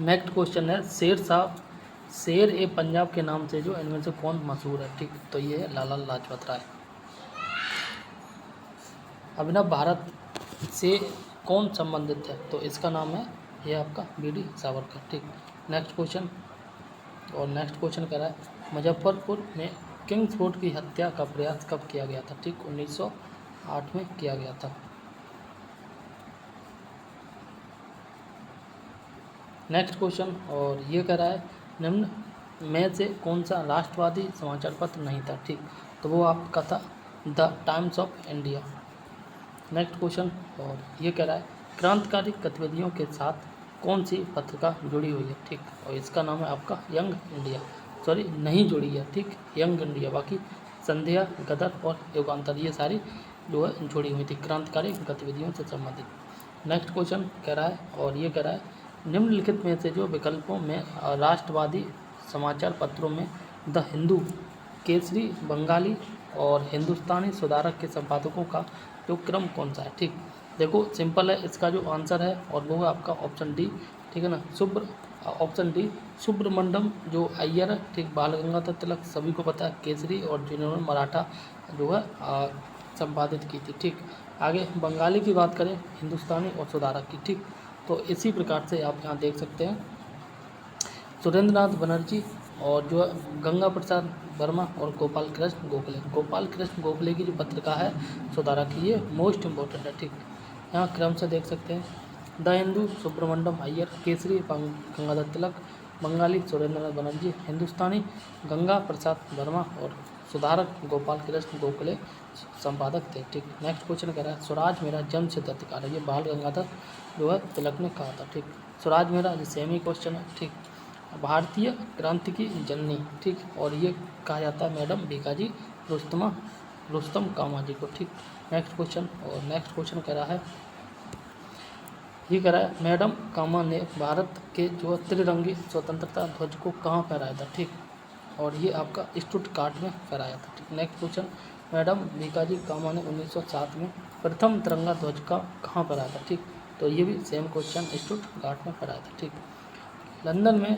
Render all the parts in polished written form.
Next question है शेर ए पंजाब के नाम से जो इनमें से कौन मशहूर है? ठीक, तो ये है लाला लाजपत राय। अभिनव भारत से कौन संबंधित है? तो इसका नाम है ये आपका वीडी सावरकर। ठीक, नेक्स्ट क्वेश्चन। और नेक्स्ट क्वेश्चन कह रहा है मुजफ्फरपुर में किंग्स फोर्ट की हत्या का प्रयास कब किया गया था? ठीक, 1908 में किया गया था। नेक्स्ट क्वेश्चन, और ये कह रहा है निम्न में से कौन सा राष्ट्रवादी समाचार पत्र नहीं था? ठीक, तो वो आपका था the times of India. Next question, और ये कह रहा है क्रांतिकारी गतिविधियों के साथ कौन सी पत्रिका जुड़ी हुई है? ठीक, और इसका नाम है आपका यंग इंडिया। सॉरी, नहीं जुड़ी है। ठीक, यंग इंडिया। बाकी संध्या, गदर और युगांतर ये सारी जो है जुड़ी हुई थी क्रांतिकारी गतिविधियों से संबंधित। नेक्स्ट क्वेश्चन कह रहा है, और ये कह रहा है निम्नलिखित में से जो विकल्पों में राष्ट्रवादी समाचार पत्रों में द हिंदू, केसरी, बंगाली और हिंदुस्तानी सुधारक के संपादकों का जो क्रम कौन सा है? ठीक, देखो सिंपल है, इसका जो आंसर है और वो है आपका ऑप्शन डी। ठीक है ना, ऑप्शन डी सुब्रमण्यम जो अय्यर है। ठीक, बाल गंगाधर तिलक सभी को पता है, केसरी, और जिन्होंने मराठा जो है संपादित की थी। ठीक, आगे बंगाली की बात करें, हिंदुस्तानी और सुधारक की। ठीक, तो इसी प्रकार से आप यहाँ देख सकते हैं सुरेंद्रनाथ बनर्जी और जो है गंगा प्रसाद वर्मा और गोपाल कृष्ण गोखले। गोपाल कृष्ण गोखले की जो पत्रिका है सुधारक की, ये मोस्ट इम्पोर्टेंट है। ठीक, यहाँ क्रम से देख सकते हैं द हिंदू सुब्रमण्यम अय्यर, केसरी गंगाधर तिलक, बंगाली सुरेंद्रनाथ बनर्जी, हिंदुस्तानी गंगा प्रसाद वर्मा और सुधारक गोपाल कृष्ण गोखले संपादक थे। ठीक, नेक्स्ट क्वेश्चन कह रहा है स्वराज मेरा जन्म सिद्ध अधिकार है, ये बाल गंगाधर जो है तिलक ने कहा था। ठीक, स्वराज मेरा ये सेमी क्वेश्चन है। ठीक, भारतीय क्रांति की जननी। ठीक, और ये कहा जाता है मैडम भीकाजी रुस्तम कामाजी को। ठीक, नेक्स्ट क्वेश्चन, और नेक्स्ट क्वेश्चन कह रहा है ये कह रहा है मैडम कामा ने भारत के जो त्रिरंगी स्वतंत्रता ध्वज को कहाँ फहराया था? ठीक, और ये आपका स्टुटगार्ट में फहराया था। ठीक, नेक्स्ट क्वेश्चन, मैडम भीकाजी कामा ने 1907 में प्रथम तिरंगा ध्वज का कहाँ फहराया था? ठीक, तो ये भी सेम क्वेश्चन स्टुटगार्ट में फहराया था। ठीक, लंदन में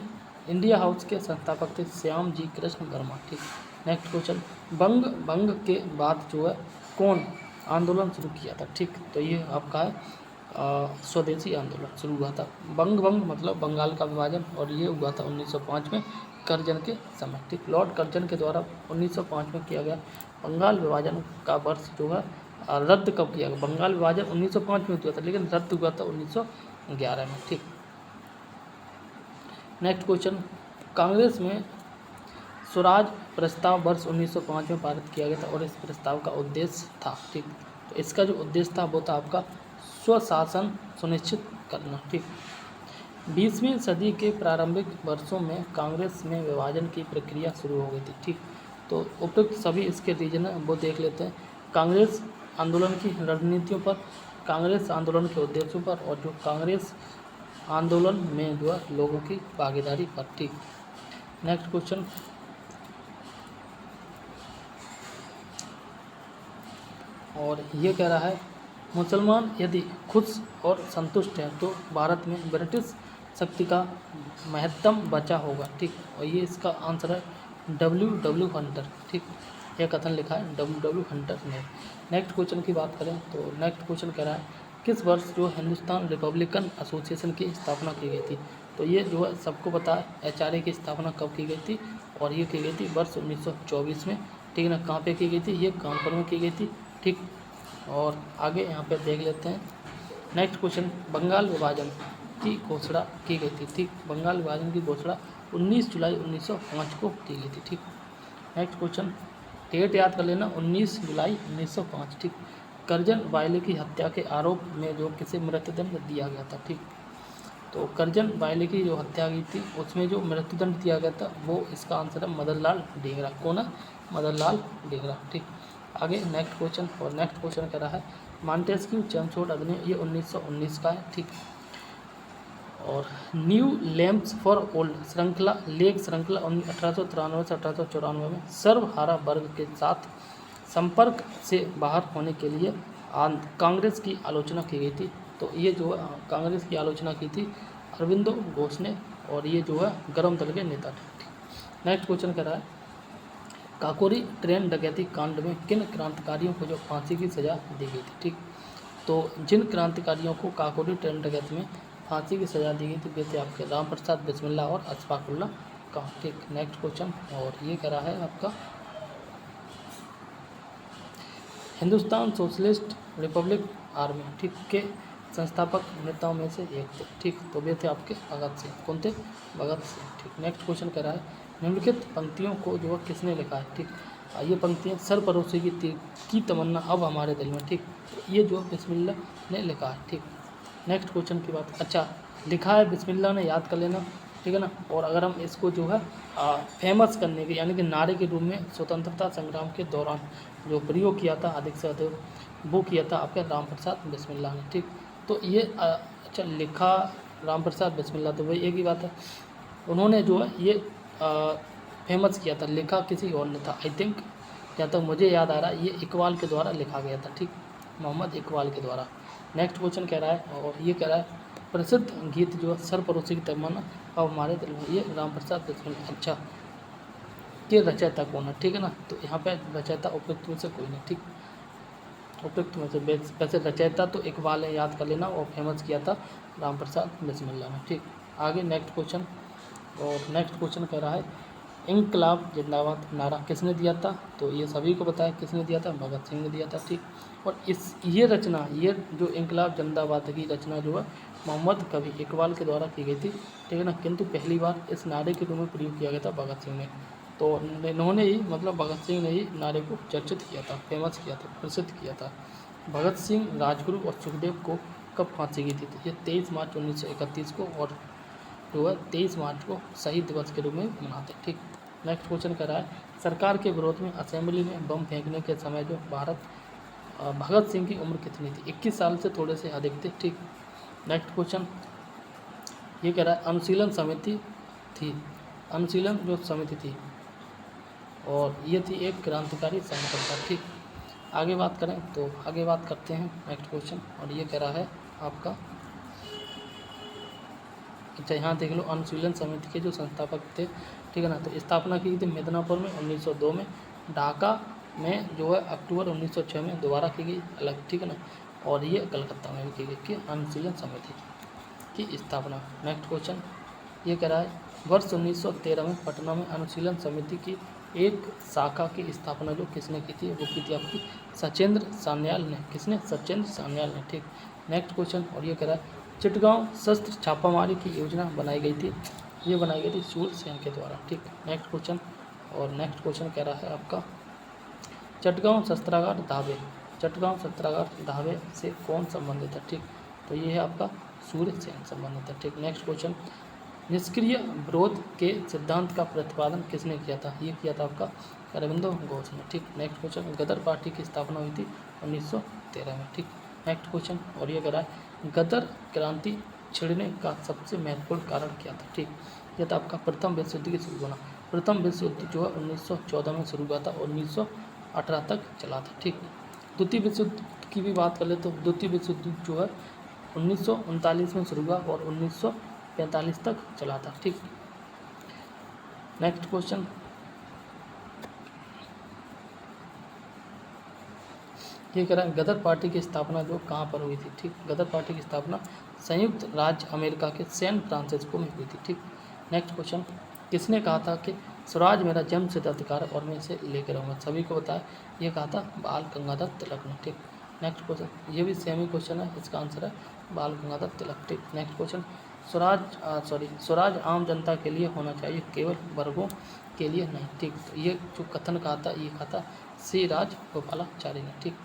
इंडिया हाउस के संस्थापक थे श्याम जी कृष्ण वर्मा। ठीक, नेक्स्ट क्वेश्चन, भंग के बाद जो है कौन आंदोलन शुरू किया था? ठीक, तो ये आपका है स्वदेशी आंदोलन शुरू हुआ था। भंग मतलब बंगाल का विभाजन, और ये हुआ था 1905 में कर्जन के समय। ठीक, लॉर्ड कर्जन के द्वारा 1905 में किया गया। बंगाल विभाजन का वर्ष जो है रद्द कब किया गया? बंगाल विभाजन 1905 में हुआ था, लेकिन रद्द हुआ था 1911 में। ठीक, नेक्स्ट क्वेश्चन, कांग्रेस में स्वराज प्रस्ताव वर्ष 1905 में पारित किया गया था, और इस प्रस्ताव का उद्देश्य था। ठीक, तो इसका जो उद्देश्य था वो था आपका स्वशासन सुनिश्चित करना। ठीक, 20वीं सदी के प्रारंभिक वर्षों में कांग्रेस में विभाजन की प्रक्रिया शुरू हो गई थी। ठीक, तो उपयुक्त सभी इसके रीजन है वो देख लेते हैं। कांग्रेस आंदोलन की रणनीतियों पर, कांग्रेस आंदोलन के उद्देश्यों पर, और जो कांग्रेस आंदोलन में जो है लोगों की भागीदारी पर। ठीक, नेक्स्ट क्वेश्चन, और ये कह रहा है मुसलमान यदि खुश और संतुष्ट हैं तो भारत में ब्रिटिश शक्ति का महत्तम बचा होगा। ठीक, और ये इसका आंसर है W हंटर। ठीक, यह कथन लिखा है W हंटर ने। नेक्स्ट क्वेश्चन की बात करें तो नेक्स्ट क्वेश्चन कह रहा है किस वर्ष जो हिंदुस्तान रिपब्लिकन एसोसिएशन की स्थापना की गई थी? तो ये जो है सबको पता है HRA की स्थापना कब की गई थी, और ये की गई थी वर्ष 1924 में। ठीक है ना, कहाँ पे की गई थी? ये कानपुर में की गई थी। ठीक, और आगे यहाँ पे देख लेते हैं नेक्स्ट क्वेश्चन, बंगाल विभाजन की घोषणा की गई थी। ठीक, बंगाल विभाजन की घोषणा 19 जुलाई 1905 को की गई थी। ठीक, नेक्स्ट क्वेश्चन, डेट याद कर लेना 19 जुलाई 1905। ठीक, करजन वायले की हत्या के आरोप में जो किसे मृत्युदंड दिया गया था? ठीक, तो करजन वायले की जो हत्या की थी उसमें जो मृत्युदंड दिया गया था वो इसका आंसर है मदनलाल ढींगरा। कौन है? मदनलाल ढींगरा। ठीक, आगे नेक्स्ट क्वेश्चन, और नेक्स्ट क्वेश्चन कह रहा है मॉन्टेस्क्यू चर्मशोट अधिनियम, ये 1919 का है। ठीक, और न्यू लैम्प्स फॉर ओल्ड श्रृंखला लेख श्रृंखला 1893 से 1894 में सर्वहारा वर्ग के साथ संपर्क से बाहर होने के लिए कांग्रेस की आलोचना की गई थी। तो ये जो कांग्रेस की आलोचना की थी अरविंदो घोष ने, और ये जो है गर्म दल के नेता थे। नेक्स्ट क्वेश्चन कह रहा है काकोरी ट्रेन डकैती कांड में किन क्रांतिकारियों को जो फांसी की सज़ा दी गई थी। ठीक, तो जिन क्रांतिकारियों को काकोरी ट्रेन डकैती में फांसी की सज़ा दी गई थी वे थे आपके राम प्रसाद बिस्मिल्ला और अशफाकुल्ला खां। ठीक, नेक्स्ट क्वेश्चन, और ये कह रहा है आपका हिंदुस्तान सोशलिस्ट रिपब्लिक आर्मी, ठीक, के संस्थापक नेताओं में से एक थे। ठीक, तो वे थे आपके भगत सिंह। कौन थे? भगत सिंह। ठीक, नेक्स्ट क्वेश्चन कह रहा है निम्नलिखित पंक्तियों को जो है किसने लिखा है। ठीक, ये पंक्तियाँ सरफरोशी की तमन्ना अब हमारे दिल में। ठीक, तो ये जो बिस्मिल्ला ने लिखा है। ठीक, नेक्स्ट क्वेश्चन की बात, अच्छा लिखा है बिस्मिल्ला ने, याद कर लेना, ठीक है ना। और अगर हम इसको जो है फेमस करने के यानी कि नारे के रूप में स्वतंत्रता संग्राम के दौरान जो प्रयोग किया था अधिक से अधिक, वो किया था आपके राम प्रसाद बिस्मिल्ला ने। ठीक, तो ये अच्छा लिखा राम प्रसाद बिस्मिल्ला, तो वही एक ही बात है, उन्होंने जो है ये फेमस किया था, लिखा किसी और ने था। आई थिंक जहाँ तक मुझे याद आ रहा है ये इकबाल के द्वारा लिखा गया था। ठीक, मोहम्मद इकबाल के द्वारा। नेक्स्ट क्वेश्चन कह रहा है, और ये कह रहा है प्रसिद्ध गीत जो है सरफरोशी की तमन्ना अब हमारे दिल में, ये राम प्रसाद बिस्मिल्ला। अच्छा, के रचयिता कौन है? ठीक है ना, तो यहाँ पे रचयिता उपयुक्त में से कोई नहीं। ठीक, उपयुक्त में से वैसे रचयिता तो इकबाल है, याद कर लेना, और फेमस किया था राम प्रसाद बिस्मिल्ला ने। ठीक, आगे नेक्स्ट क्वेश्चन, और नेक्स्ट क्वेश्चन कह रहा है इंकलाब जिंदाबाद नारा किसने दिया था? तो ये सभी को पता है किसने दिया था, भगत सिंह ने दिया था। ठीक, और ये रचना, ये जो इंकलाब जिंदाबाद की रचना जो है मोहम्मद कवि इकबाल के द्वारा की गई थी। ठीक है ना, किंतु पहली बार इस नारे के रूप में प्रयोग किया गया था भगत सिंह ने। तो इन्होंने ही, मतलब भगत सिंह ने ही नारे को चर्चित किया था, फेमस किया था, प्रसिद्ध किया था। भगत सिंह, राजगुरु और सुखदेव को कब फांसी की थी? तो ये 23 मार्च 1931 को, और जो है 23 मार्च को शहीद दिवस के रूप में मनाते हैं। ठीक, नेक्स्ट क्वेश्चन कर रहा है सरकार के विरोध में असेंबली में बम फेंकने के समय जो भगत सिंह की उम्र कितनी थी? 21 साल से थोड़े से अधिक थे। ठीक, नेक्स्ट क्वेश्चन ये कह रहा है अनुशीलन समिति थी, अनुशीलन जो समिति थी, और ये थी एक क्रांतिकारी संगठन। ठीक, आगे बात करें तो आगे बात करते हैं नेक्स्ट क्वेश्चन, और ये कह रहा है आपका, अच्छा यहाँ देख लो अनुशीलन समिति के जो संस्थापक थे। ठीक है ना, तो स्थापना की थी मिदनापुर में 1902 में, ढाका में जो है अक्टूबर 1906 में दोबारा की गई अलग। ठीक है ना, और ये कलकत्ता में भी की गई कि अनुशीलन समिति की स्थापना। नेक्स्ट क्वेश्चन ये कह रहा है वर्ष 1913 में पटना में अनुशीलन समिति की एक शाखा की स्थापना जो किसने की थी? वो की थी आपकी सचेंद्र सान्याल ने। किसने? सचेंद्र सान्याल ने। ठीक, नेक्स्ट क्वेश्चन, और ये कह रहा है चिटगांव शस्त्र छापामारी की योजना बनाई गई थी, ये बनाई गई थी सूरसेन के द्वारा। ठीक, नेक्स्ट क्वेश्चन, और नेक्स्ट क्वेश्चन कह रहा है आपका चटगांव शस्त्रागार धाबे, चटगांव शस्त्रागार धाबे से कौन संबंधित है? ठीक, तो ये है आपका सूरसेन संबंधित है। ठीक, नेक्स्ट क्वेश्चन निष्क्रिय विरोध के सिद्धांत का प्रतिपादन किसने किया था? ये किया था आपका अरविंदो घोष ने। ठीक, नेक्स्ट क्वेश्चन गदर पार्टी की स्थापना हुई थी 1913 में। ठीक, नेक्स्ट क्वेश्चन, और ये कह रहा है गदर क्रांति छिड़ने का सबसे महत्वपूर्ण कारण क्या था? ठीक, यह था आपका प्रथम विश्व युद्ध की शुरू होना। प्रथम विश्व युद्ध जो है 1914 में शुरू हुआ था और 1918 तक चला था। ठीक, द्वितीय विश्व युद्ध की भी बात कर ले तो द्वितीय विश्व युद्ध जो है 1939 में शुरू हुआ और 1945 तक चला था। ठीक, नेक्स्ट क्वेश्चन ये कह रहा है गदर पार्टी की स्थापना जो कहाँ पर हुई थी? ठीक, गदर पार्टी की स्थापना संयुक्त राज्य अमेरिका के सैन फ्रांसिस्को में हुई थी। ठीक, नेक्स्ट क्वेश्चन किसने कहा था कि स्वराज मेरा जन्मसिद्ध अधिकार है और मैं इसे लेकर रहूँगा? सभी को बताया, ये कहा था बाल गंगाधर तिलक ने। ठीक, नेक्स्ट क्वेश्चन ये भी सेम ही क्वेश्चन है, इसका आंसर है बाल गंगाधर तिलक। ठीक, नेक्स्ट क्वेश्चन स्वराज आम जनता के लिए होना चाहिए, केवल वर्गों के लिए नहीं। ठीक, तो ये जो कथन कहा था ये कहा था सी राजगोपालाचारी ने। ठीक,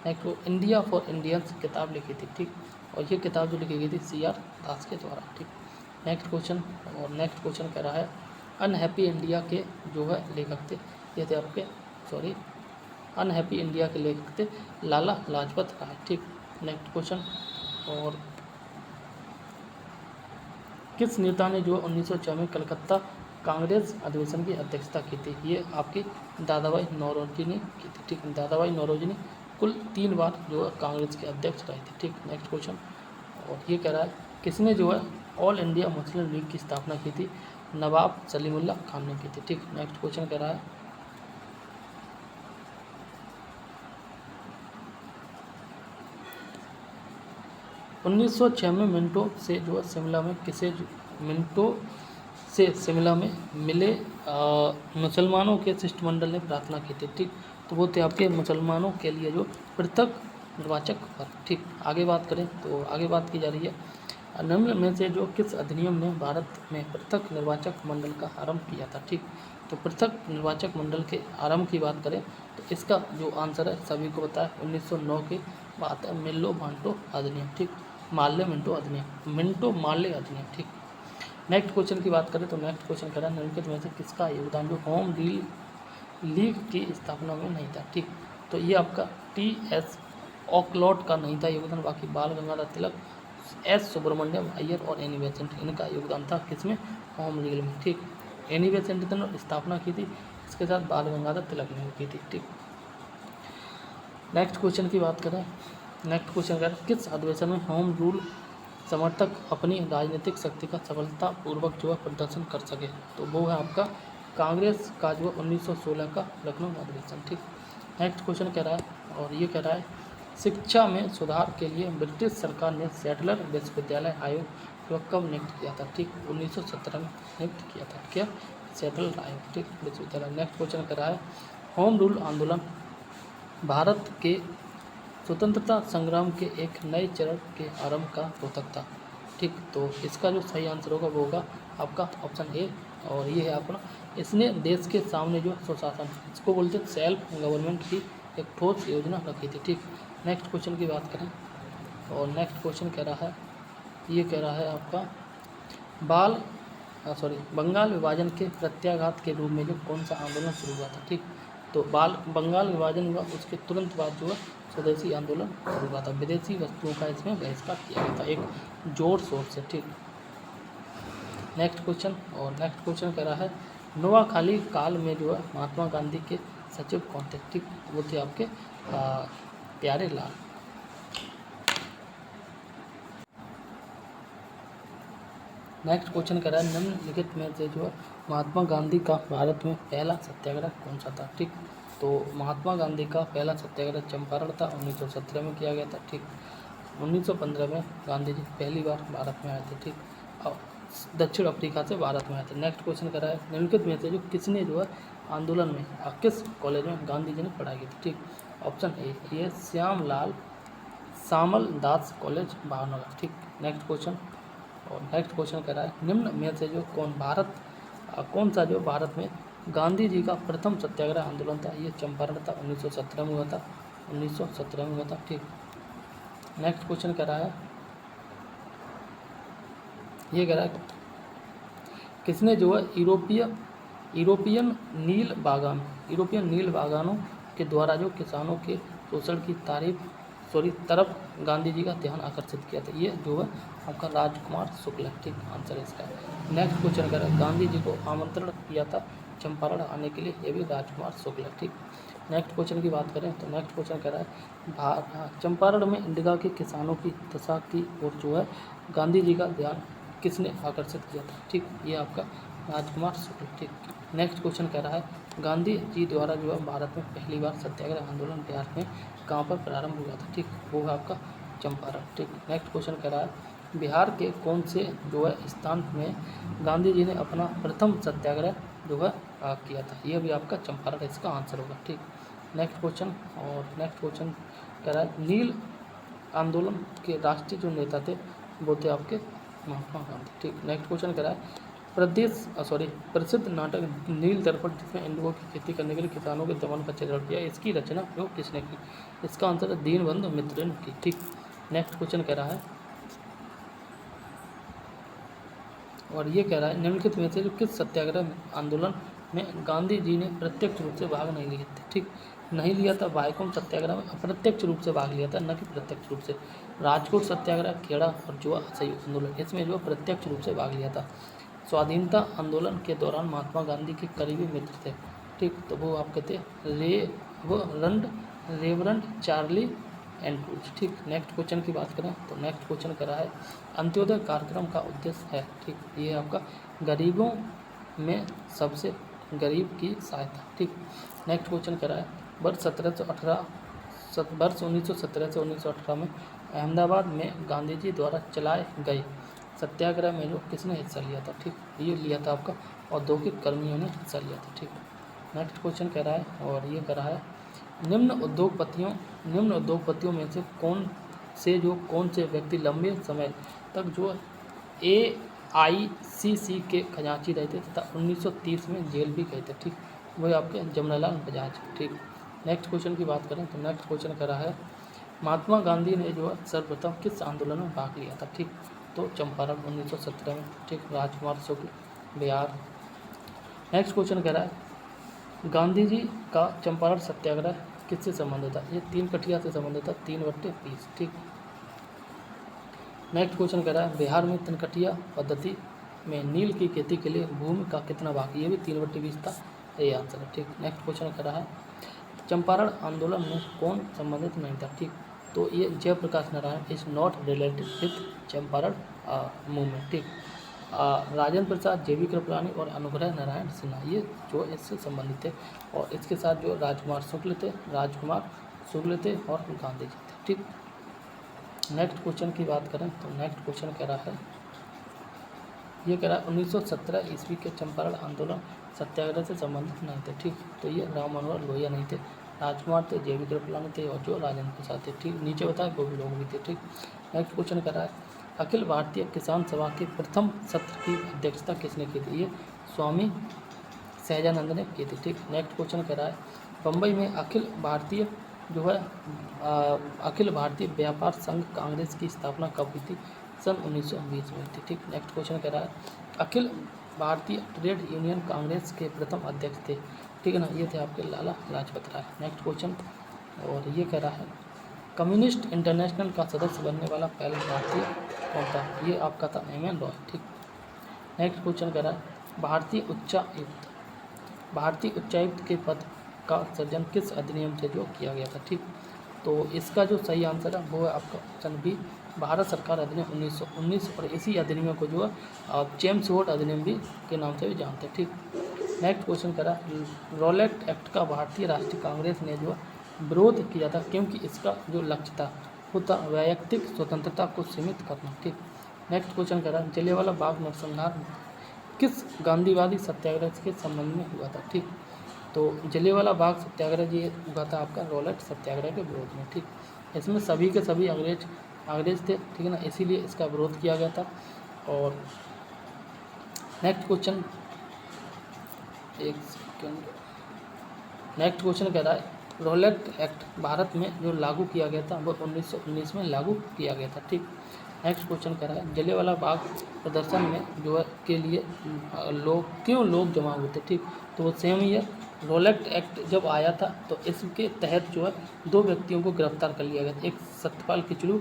नेक्स्ट इंडिया फॉर इंडियंस किताब लिखी थी। ठीक, और ये किताब जो लिखी गई थी CR दास के द्वारा। ठीक, नेक्स्ट क्वेश्चन, और नेक्स्ट क्वेश्चन कह रहा है अनहैप्पी इंडिया के जो है लेखक थे, ये थे आपके अनहैप्पी इंडिया के लेखक थे लाला लाजपत राय। ठीक, नेक्स्ट क्वेश्चन, और किस नेता ने जो 1906 में कलकत्ता कांग्रेस अधिवेशन की अध्यक्षता की थी? ये आपकी दादाभाई नौरोजी ने की थी। ठीक, दादाभाई नौरोजी ने कुल 3 बार जो है कांग्रेस के अध्यक्ष रहे थे। ठीक, नेक्स्ट क्वेश्चन, और ये कह रहा है किसने जो है ऑल इंडिया मुस्लिम लीग की स्थापना की थी? नवाब सलीमुल्लाह खान ने की थी। ठीक, नेक्स्ट क्वेश्चन कह रहा है 1906 में मिंटो से जो है शिमला में मिंटो से शिमला में मिले मुसलमानों के शिष्टमंडल ने प्रार्थना की थी। ठीक, तो वो थे आपके मुसलमानों के लिए जो पृथक निर्वाचक पद। ठीक, आगे बात करें तो आगे बात की जा रही है निम्न में से जो किस अधिनियम ने भारत में पृथक निर्वाचक मंडल का आरंभ किया था? ठीक, तो पृथक निर्वाचक मंडल के आरंभ की बात करें तो इसका जो आंसर है सभी को पता है 1909 के बात है मिल्लो मांटो अधिनियम। ठीक, माल्य मिंटो अधिनियम, मिंटो माल्य अधिनियम। ठीक, नेक्स्ट क्वेश्चन की बात करें तो नेक्स्ट क्वेश्चन कह रहा है निम्नलिखित में से किसका योगदान जो होम डील लीग की स्थापना में नहीं था? ठीक, तो ये आपका टी.एस. ऑकलॉट का नहीं था योगदान, बाकी बाल गंगाधर तिलक, एस. सुब्रमण्यम अय्यर और एनी बेसेंट इनका योगदान था किसमें? होम लीग में। ठीक, एनी बेसेंट ने स्थापना की थी, इसके साथ बाल गंगाधर तिलक ने की थी। ठीक, नेक्स्ट क्वेश्चन की बात करें नेक्स्ट क्वेश्चन करें किस अधिवेशन में होम रूल समर्थक अपनी राजनीतिक शक्ति का सफलतापूर्वक जो है प्रदर्शन कर सके? तो वो है आपका कांग्रेस का जो 1916 का लखनऊ अधिवेशन। ठीक, नेक्स्ट क्वेश्चन कह रहा है और ये कह रहा है शिक्षा में सुधार के लिए ब्रिटिश सरकार ने सेटलर विश्वविद्यालय आयोग जो कब नियुक्त किया था? ठीक, 1917 में नियुक्त किया था। क्या? सेटलर आयोग। ठीक, विश्वविद्यालय। नेक्स्ट क्वेश्चन कह रहा है होम रूल आंदोलन भारत के स्वतंत्रता संग्राम के एक नए चरण के आरंभ का द्योतक था। ठीक, तो इसका जो सही आंसर होगा वो होगा आपका ऑप्शन ए, और ये है अपना इसने देश के सामने जो सुशासन इसको बोलते हैं सेल्फ गवर्नमेंट की एक ठोस योजना रखी थी। ठीक, नेक्स्ट क्वेश्चन की बात करें और नेक्स्ट क्वेश्चन कह रहा है ये कह रहा है आपका बंगाल विभाजन के प्रत्याघात के रूप में जो कौन सा आंदोलन शुरू हुआ था? ठीक, तो बंगाल विभाजन हुआ उसके तुरंत बाद जो है स्वदेशी आंदोलन शुरू हुआ था, विदेशी वस्तुओं का इसमें बहिष्कार किया गया था एक जोर शोर से। ठीक, नेक्स्ट क्वेश्चन और नेक्स्ट क्वेश्चन कह रहा है नोआखाली काल में जो है महात्मा गांधी के सचिव कौन थे? ठीक, वो थे आपके प्यारे लाल। नेक्स्ट क्वेश्चन कह रहा है निम्नलिखित में से जो है महात्मा गांधी का भारत में पहला सत्याग्रह कौन सा था? ठीक, तो महात्मा गांधी का पहला सत्याग्रह चंपारण था, 1917 में किया गया था। ठीक, 1915 में गांधी जी पहली बार भारत में आए थे। ठीक, और दक्षिण अफ्रीका से भारत में आए थे। नेक्स्ट क्वेश्चन कर रहा है निम्नलिखित में से जो किसने जो है आंदोलन में किस कॉलेज में गांधी जी ने पढ़ाई की थी? ठीक, ऑप्शन ए ये श्यामलाल सामल दास कॉलेज भावनगर। ठीक, नेक्स्ट क्वेश्चन और नेक्स्ट क्वेश्चन कह रहा है निम्न में से जो कौन सा जो भारत में गांधी जी का प्रथम सत्याग्रह आंदोलन था? ये चंपारण था, 1917 में हुआ था, 1917 में हुआ था। ठीक, नेक्स्ट क्वेश्चन कह रहा है ये कह रहा है किसने जो है यूरोपियन नील बागानों के द्वारा जो किसानों के शोषण की तरफ गांधी जी का ध्यान आकर्षित किया था? ये जो है आपका राजकुमार शुक्ल। ठीक, आंसर इसका है। नेक्स्ट क्वेश्चन कह रहा है गांधी जी को आमंत्रण किया था चंपारण आने के लिए? ये भी राजकुमार शुक्ल। ठीक, नेक्स्ट क्वेश्चन की बात करें तो नेक्स्ट क्वेश्चन कह रहा है चंपारण में इंडिका के किसानों की दशा की ओर जो है गांधी जी का ध्यान किसने आकर्षित किया था? ठीक, ये आपका राजकुमार शुक्ल। ठीक, नेक्स्ट क्वेश्चन कह रहा है गांधी जी द्वारा जो है भारत में पहली बार सत्याग्रह आंदोलन बिहार में कहाँ पर प्रारंभ हुआ था? ठीक, वो है आपका चंपारण। ठीक, नेक्स्ट क्वेश्चन कह रहा है बिहार के कौन से जो है स्थान में गांधी जी ने अपना प्रथम सत्याग्रह जो है किया था? ये भी आपका चंपारण इसका आंसर होगा। ठीक, नेक्स्ट क्वेश्चन और नेक्स्ट क्वेश्चन कह रहा है नील आंदोलन के राष्ट्रीय जो नेता थे वो थे आपके महात्मा गांधी। ठीक, नेक्स्ट क्वेश्चन कह रहा है प्रसिद्ध नाटक नील दर्पण जिसमें इंडिगो की खेती करने के लिए किसानों के दमन का चित्रण किया, इसकी रचना जो किसने की? इसका आंसर है दीनबंधु मित्र ने की। ठीक, नेक्स्ट क्वेश्चन कह रहा है और ये कह रहा है निम्नलिखित में से जो किस सत्याग्रह आंदोलन में गांधी जी ने प्रत्यक्ष रूप से भाग नहीं लिए थे? ठीक, नहीं लिया था वायकोम सत्याग्रह में अप्रत्यक्ष रूप से भाग लिया था, न कि प्रत्यक्ष रूप से। राजकोट सत्याग्रह, खेड़ा और जो असहयोग आंदोलन इसमें जो प्रत्यक्ष रूप से भाग लिया था। स्वाधीनता आंदोलन के दौरान महात्मा गांधी के करीबी मित्र थे। ठीक, तो वो आपके थे रेवरंड चार्ली एंड टूल्स। ठीक, नेक्स्ट क्वेश्चन की बात करें तो नेक्स्ट क्वेश्चन करा है अंत्योदय कार्यक्रम का उद्देश्य है। ठीक, ये आपका गरीबों में सबसे गरीब की सहायता। ठीक, नेक्स्ट क्वेश्चन करा है वर्ष 1917 से 1918 में अहमदाबाद में गांधी जी द्वारा चलाए गए सत्याग्रह में जो किसने हिस्सा लिया था। ठीक, ये लिया था आपका औद्योगिक कर्मियों ने हिस्सा लिया था। ठीक, नेक्स्ट क्वेश्चन कह रहा है और ये कह रहा है निम्न उद्योगपतियों में से कौन से व्यक्ति लंबे समय तक जो AICC के खजांची रहे थे तथा 1930 में जेल भी गए थे। ठीक, वही आपके जमनालाल बजाज। ठीक, नेक्स्ट क्वेश्चन की बात करें तो नेक्स्ट क्वेश्चन कर रहा है महात्मा गांधी ने जो है सर्वप्रथम किस आंदोलन में भाग लिया था। ठीक, तो चंपारण 1917 में। ठीक, राजकुमार शुक्ल बिहार। नेक्स्ट क्वेश्चन कह रहा है गांधी जी का चंपारण सत्याग्रह किससे संबंधित था। ये 3 कठिया से संबंधित था, 3/20। ठीक, नेक्स्ट क्वेश्चन कह रहा है बिहार में तनकटिया पद्धति में नील की खेती के लिए भूमि का कितना भाग, ये भी 3/20 था, ये आंसर है। ठीक, नेक्स्ट क्वेश्चन कह रहा है चंपारण आंदोलन में कौन संबंधित नहीं था। ठीक, तो ये Jayaprakash Narayan is not related with Champaran movement. ठीक, राजेंद्र प्रसाद, JV कृपलानी और अनुग्रह नारायण सिन्हा ये जो इससे संबंधित थे, और इसके साथ जो राजकुमार शुक्ल थे और गांधी जी थे। ठीक, नेक्स्ट क्वेश्चन की बात करें तो नेक्स्ट क्वेश्चन कह रहा है ये कह रहा है 1917 ईस्वी के चंपारण आंदोलन सत्याग्रह से संबंधित नहीं थे। ठीक, तो ये राम मनोहर लोहिया नहीं थे, राजकुमार थे, JV कृपलानी थे और जो राजेंद्र प्रसाद थे। ठीक, नीचे बताए वो भी लोग भी थे। ठीक, नेक्स्ट क्वेश्चन कर रहा है अखिल भारतीय किसान सभा के प्रथम सत्र की अध्यक्षता किसने की थी। ये स्वामी सहजानंद ने की थी। ठीक, नेक्स्ट क्वेश्चन कह रहा है बम्बई में अखिल भारतीय व्यापार संघ कांग्रेस की स्थापना कब हुई थी। सन 1920 में थी। ठीक, नेक्स्ट क्वेश्चन कह रहा है अखिल भारतीय ट्रेड यूनियन कांग्रेस के प्रथम अध्यक्ष थे। ठीक है ना, ये थे आपके लाला लाजपत राय। नेक्स्ट क्वेश्चन और ये कह रहा है कम्युनिस्ट इंटरनेशनल का सदस्य बनने वाला पहला भारतीय कौन था। ये आपका था MN रॉय। ठीक, नेक्स्ट क्वेश्चन कह रहा है भारतीय उच्चायुक्त के पद का सृजन किस अधिनियम से जो किया गया था। ठीक, तो इसका जो सही आंसर है वो है आपका ऑप्शन बी, भारत सरकार अधिनियम 1919, और इसी अधिनियम को जो है जेम्स वोट अधिनियम भी के नाम से भी जानते हैं। ठीक, नेक्स्ट क्वेश्चन करा रॉलेट एक्ट का भारतीय राष्ट्रीय कांग्रेस ने जो विरोध किया था क्योंकि इसका जो लक्ष्य था वो था वैयक्तिक स्वतंत्रता को सीमित करना। ठीक, नेक्स्ट क्वेश्चन करा जलियांवाला बाग नरसंहार किस गांधीवादी सत्याग्रह के संबंध में हुआ था। ठीक, तो जलियांवाला बाग सत्याग्रह ये हुआ था आपका रॉलेट सत्याग्रह के विरोध में। ठीक, इसमें सभी के सभी अंग्रेज थे। ठीक है ना, इसीलिए इसका विरोध किया गया था। और नेक्स्ट क्वेश्चन नेक्स्ट क्वेश्चन कह रहा है रॉलेट एक्ट भारत में जो लागू किया गया था वो 1919 में लागू किया गया था। ठीक, नेक्स्ट क्वेश्चन कह रहा है जलियांवाला बाग प्रदर्शन में जो है के लिए लोग जमा हुए थे। ठीक, तो वो सेम ही है रॉलेट एक्ट जब आया था तो इसके तहत जो है 2 व्यक्तियों को गिरफ्तार कर लिया गया था, एक सत्यपाल किचलू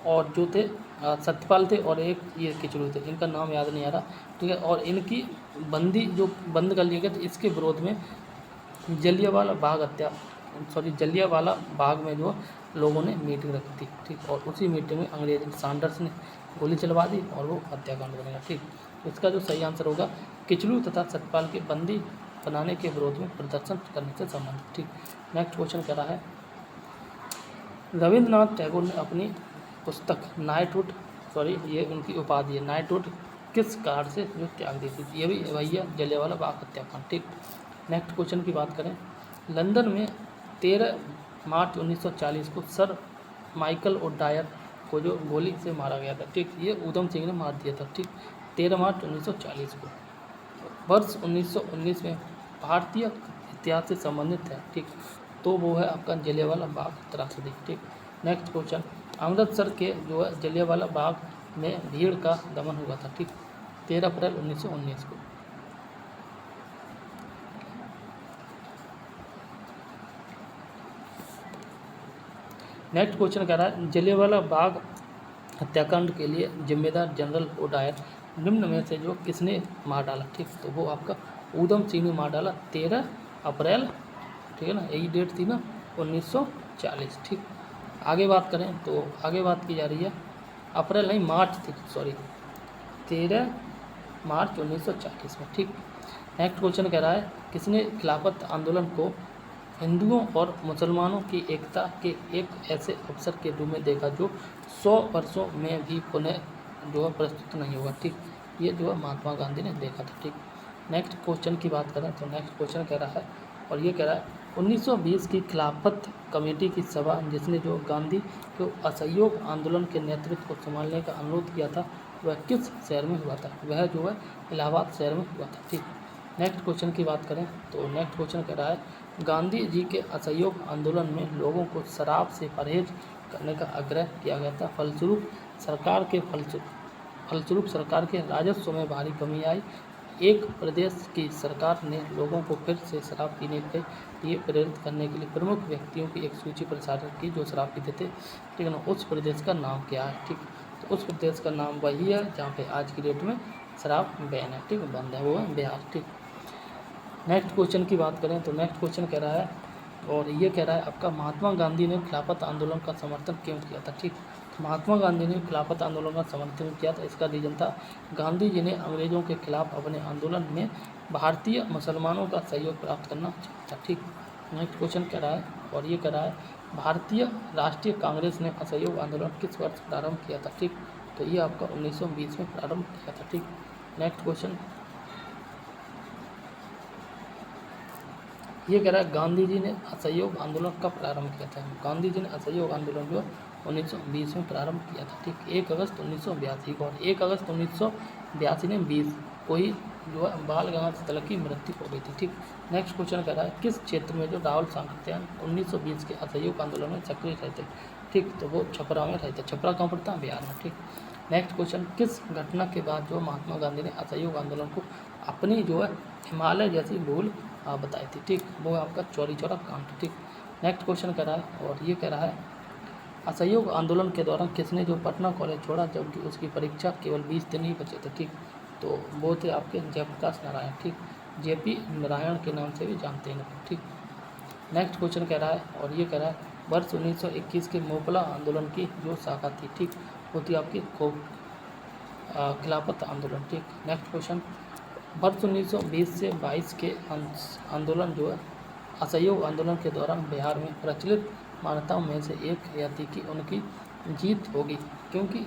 और जो थे सत्यपाल थे और एक ये किचलू थे, इनका नाम याद नहीं आ रहा। ठीक है, और इनकी बंद कर लिया गया था इसके विरोध में जलियांवाला बाग में जो लोगों ने मीटिंग रखी थी। ठीक, और उसी मीटिंग में अंग्रेज सैंडर्स ने गोली चलवा दी और वो हत्याकांड बनेगा। ठीक, इसका जो सही आंसर होगा किचलू तथा सत्यपाल के बंदी बनाने के विरोध में प्रदर्शन करने से संबंधित। ठीक, नेक्स्ट क्वेश्चन कह रहा है रविंद्रनाथ टैगोर ने अपनी पुस्तक ये उनकी उपाधि है नाइटहुड किस कारण से जो त्याग दी थी। ये भी भैया जलियांवाला बाग हत्याकांड। ठीक, नेक्स्ट क्वेश्चन की बात करें लंदन में 13 मार्च 1940 को सर माइकल ओडायर को जो गोली से मारा गया था। ठीक, ये उधम सिंह ने मार दिया था। ठीक, 13 मार्च 1940 को। वर्ष 1919 में भारतीय इतिहास से संबंधित है। ठीक, तो वो है आपका जलियांवाला बाग त्रासदी। ठीक, नेक्स्ट क्वेश्चन अमृतसर के जो है जलियांवाला बाग में भीड़ का दमन हुआ था। ठीक, 13 अप्रैल 1919 को। नेक्स्ट क्वेश्चन कह रहा है जलियांवाला बाग हत्याकांड के लिए जिम्मेदार जनरल ओडायर निम्न में से जो किसने मार डाला। ठीक, तो वो आपका उधम सिंह ने मार डाला 13 अप्रैल। ठीक है ना, यही डेट थी ना 1940। ठीक, आगे बात करें तो आगे बात की जा रही है अप्रैल नहीं मार्च थी, सॉरी 13 मार्च 1940 में। ठीक, नेक्स्ट क्वेश्चन कह रहा है किसने खिलाफत आंदोलन को हिंदुओं और मुसलमानों की एकता के एक ऐसे अवसर के रूप में देखा जो 100 वर्षों में भी पुनः जो है प्रस्तुत नहीं होगा। ठीक, ये जो है महात्मा गांधी ने देखा था। ठीक, नेक्स्ट क्वेश्चन की बात करें तो नेक्स्ट क्वेश्चन कह रहा है और ये कह रहा है 1920 की खिलाफत कमेटी की सभा जिसने जो गांधी को असहयोग आंदोलन के नेतृत्व को संभालने का अनुरोध किया था वह किस शहर में हुआ था? वह जो है इलाहाबाद शहर में हुआ था। ठीक, नेक्स्ट क्वेश्चन की बात करें तो नेक्स्ट क्वेश्चन कह रहा है गांधी जी के असहयोग आंदोलन में लोगों को शराब से परहेज करने का आग्रह किया गया था। फलस्वरूप सरकार के राजस्व में भारी कमी आई। एक प्रदेश की सरकार ने लोगों को फिर से शराब पीने के लिए प्रेरित करने के लिए प्रमुख व्यक्तियों की एक सूची प्रसारित की जो शराब पीते थे। ठीक है ना, उस प्रदेश का नाम क्या है? ठीक, तो उस प्रदेश का नाम वही है जहाँ पे आज की डेट में शराब बैन है। ठीक, बंद है, वो है बिहार। ठीक, नेक्स्ट क्वेश्चन की बात करें तो नेक्स्ट क्वेश्चन कह रहा है और ये कह रहा है आपका महात्मा गांधी ने खिलाफत आंदोलन का समर्थन क्यों किया था? ठीक, महात्मा गांधी ने खिलाफत आंदोलन का समर्थन किया था, इसका रीजन था गांधी जी ने अंग्रेजों के खिलाफ अपने आंदोलन में भारतीय मुसलमानों का सहयोग प्राप्त करना चाहता था। ठीक, नेक्स्ट क्वेश्चन कह रहा है और ये कह रहा है भारतीय राष्ट्रीय कांग्रेस ने असहयोग आंदोलन किस वर्ष प्रारंभ किया था? ठीक, तो ये आपका 1920 में प्रारंभ किया था। ठीक, नेक्स्ट क्वेश्चन ये कह रहा है गांधी जी ने असहयोग आंदोलन कब प्रारंभ किया था? गांधी जी ने असहयोग आंदोलन जो 1920 में प्रारंभ किया था। ठीक, 1 अगस्त 1982 को, और 1 अगस्त 1982 ने 20 को ही जो है बाल गंगाधर तिलक की मृत्यु हो गई थी। ठीक, नेक्स्ट क्वेश्चन कह रहा है किस क्षेत्र में जो राहुल सांकृत्यायन 1920 के असहयोग आंदोलन में सक्रिय रहते? ठीक, तो वो छपरा में रहते। छपरा कहाँ पड़ता है? बिहार में। ठीक, नेक्स्ट क्वेश्चन किस घटना के बाद जो महात्मा गांधी ने असहयोग आंदोलन को अपनी जो है हिमालय जैसी भूल बताई थी? ठीक, वो आपका चौरी चौरा कांड। ठीक, नेक्स्ट क्वेश्चन कह रहा है और ये कह रहा है असहयोग आंदोलन के दौरान किसने जो पटना कॉलेज छोड़ा जबकि उसकी परीक्षा केवल 20 दिन ही बचे थे? ठीक, तो वो थे आपके जयप्रकाश नारायण। ठीक, जेपी नारायण के नाम से भी जानते हैं। ठीक, नेक्स्ट क्वेश्चन कह रहा है और ये कह रहा है वर्ष 1921 के मोपला आंदोलन की जो शाखा थी? ठीक, वो थी आपकी खिलाफत आंदोलन। ठीक, नेक्स्ट क्वेश्चन वर्ष 1920 से 22 के आंदोलन जो है असहयोग आंदोलन के दौरान बिहार में प्रचलित मान्यताओं में से एक यह थी कि उनकी जीत होगी क्योंकि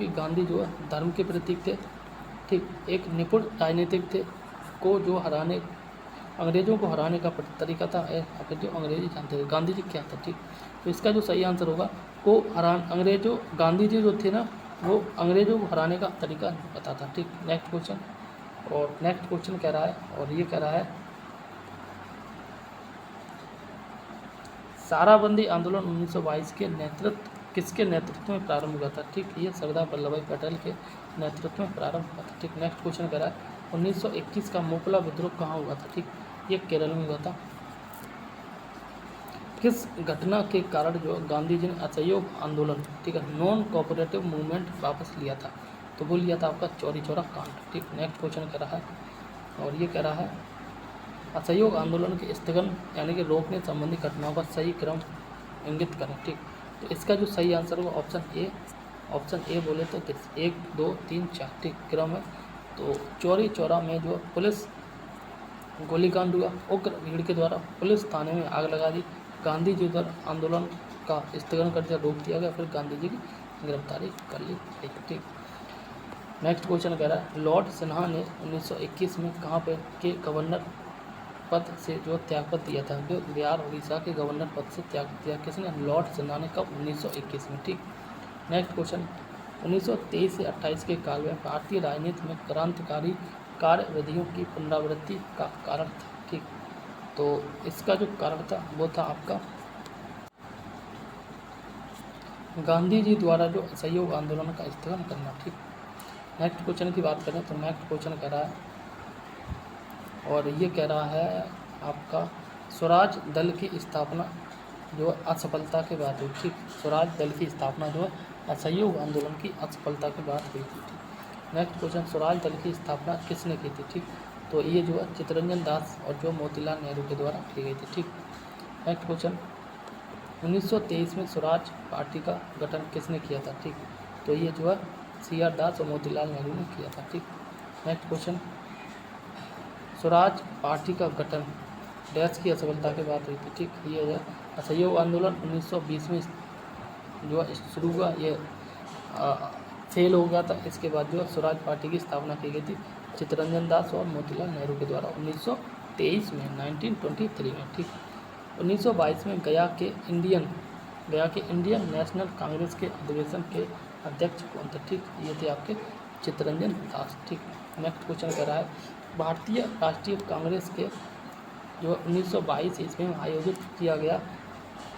गांधी जो है धर्म के प्रतीक थे। ठीक, एक निपुण राजनीतिक थे को जो अंग्रेजों को हराने का तरीका था अगर जो अंग्रेजी जानते थे गांधी जी क्या था? ठीक, तो इसका जो सही आंसर होगा गांधी जी जो थे ना वो अंग्रेजों को हराने का तरीका पता था। ठीक, नेक्स्ट क्वेश्चन और नेक्स्ट क्वेश्चन कह रहा है और ये कह रहा है साराबंदी आंदोलन 1922 के किसके नेतृत्व में प्रारंभ हुआ था? ठीक, ये सरदार वल्लभ भाई पटेल के नेतृत्व में प्रारंभ हुआ था। ठीक, नेक्स्ट क्वेश्चन कह रहा है 1921 का मोपला विद्रोह कहाँ हुआ था? ठीक, ये केरल में हुआ था। किस घटना के कारण जो गांधी जी ने असहयोग आंदोलन, ठीक है, नॉन कोऑपरेटिव मूवमेंट वापस लिया था? तो वो लिया था आपका चौरी चौरा कांड। ठीक, नेक्स्ट क्वेश्चन कह रहा है और ये कह रहा है असहयोग आंदोलन के स्थगन यानी कि रोकने संबंधी घटनाओं का सही क्रम इंगित करें। ठीक, तो इसका जो सही आंसर होगा ऑप्शन ए बोले तो 1 2 3 4। ठीक, क्रम है तो चौरी चौरा में जो पुलिस गोलीकांड हुआ, उग्र भीड़ के द्वारा पुलिस थाने में आग लगा दी, गांधी जी द्वारा आंदोलन का स्थगन कर दिया, रोक दिया गया, फिर गांधी जी की गिरफ्तारी कर ली गई। ठीक, नेक्स्ट क्वेश्चन कह रहा है लॉर्ड सिन्हा ने 1921 में कहाँ पे के गवर्नर पद से जो त्यागपत्र दिया था? जो बिहार उड़ीसा के गवर्नर पद से त्याग दिया किसने? लॉर्ड सिन्हा ने। कब? 1921 में। ठीक, नेक्स्ट क्वेश्चन 1923 से 28 के काल में भारतीय राजनीति में क्रांतिकारी कार्यविधियों की पुनरावृत्ति का कारण था? ठीक, तो इसका जो कारण था वो था आपका गांधी जी द्वारा जो असहयोग आंदोलन का स्थगन करना। ठीक, नेक्स्ट क्वेश्चन की बात करें तो नेक्स्ट क्वेश्चन कह रहा है और ये कह रहा है आपका स्वराज दल की स्थापना जो असफलता के बाद हुई। ठीक, स्वराज दल की स्थापना जो है असहयोग आंदोलन की असफलता के बाद हुई थी। ठीक, नेक्स्ट क्वेश्चन स्वराज दल की स्थापना किसने की थी? ठीक, तो ये जो है चित्तरंजन दास और जो मोतीलाल नेहरू के द्वारा की गई थी। ठीक, नेक्स्ट क्वेश्चन 1923 में स्वराज पार्टी का गठन किसने किया था? ठीक, तो ये जो है CR दास और मोतीलाल नेहरू ने किया था। ठीक, नेक्स्ट क्वेश्चन, स्वराज पार्टी का गठन डैश की असफलता के बाद हुई थी? ठीक, ये है असहयोग आंदोलन 1920 में जो है शुरू हुआ, ये फेल हो गया था। इसके बाद जो है स्वराज पार्टी की स्थापना की गई थी चित्तरंजन दास और मोतीलाल नेहरू के द्वारा 1923 में 1923 में। ठीक, 1922 में गया के इंडियन नेशनल कांग्रेस के अधिवेशन के अध्यक्ष कौन थे? ठीक, ये थे आपके चित्तरंजन दास। ठीक, नेक्स्ट क्वेश्चन कह रहा है भारतीय राष्ट्रीय कांग्रेस के जो 1922 ईस्वी में आयोजित किया गया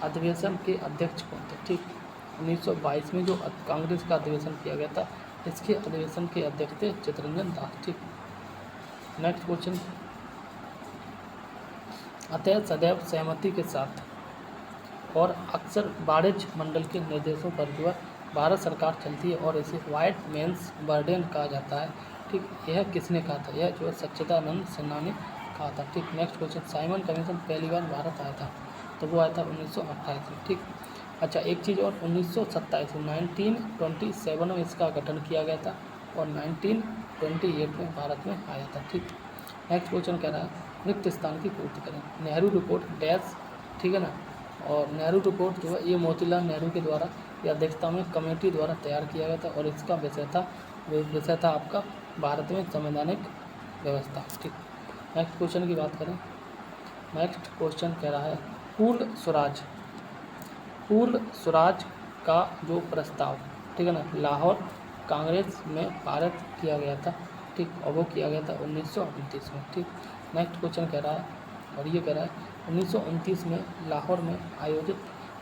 अधिवेशन के अध्यक्ष कौन थे? ठीक, 1922 में जो कांग्रेस का अधिवेशन किया गया था, इसके अधिवेशन के अध्यक्ष थे चित्तरंजन दास। ठीक, नेक्स्ट क्वेश्चन, अतः सदैव सहमति के साथ और अक्सर वाणिज्य मंडल के निर्देशों पर जो है भारत सरकार चलती है और इसे व्हाइट मेंस बर्डन कहा जाता है। ठीक, यह किसने कहा था? यह जो है सच्चिदानंद सिन्हा ने कहा था। ठीक, नेक्स्ट क्वेश्चन, साइमन कमीशन पहली बार भारत आया था, तो वो आया था 1928 में। ठीक, अच्छा एक चीज़ और, 1927 में 1927 में इसका गठन किया गया था और 1928 में भारत में आया था। ठीक, नेक्स्ट क्वेश्चन कह रहा है रिक्त स्थान की पूर्ति करें। नेहरू रिपोर्ट डैश, ठीक है ना, और नेहरू रिपोर्ट जो है ये मोतीलाल नेहरू के द्वारा या अध्यक्षता में कमेटी द्वारा तैयार किया गया था और इसका विषय था आपका भारत में संवैधानिक व्यवस्था। ठीक, नेक्स्ट क्वेश्चन की बात करें, नेक्स्ट क्वेश्चन कह रहा है पूर्ण स्वराज का जो प्रस्ताव, ठीक है ना, लाहौर कांग्रेस में पारित किया गया था। ठीक, और वो किया गया था 1929 में। ठीक, नेक्स्ट क्वेश्चन कह रहा है, और ये कह रहा है 1929 में लाहौर में आयोजित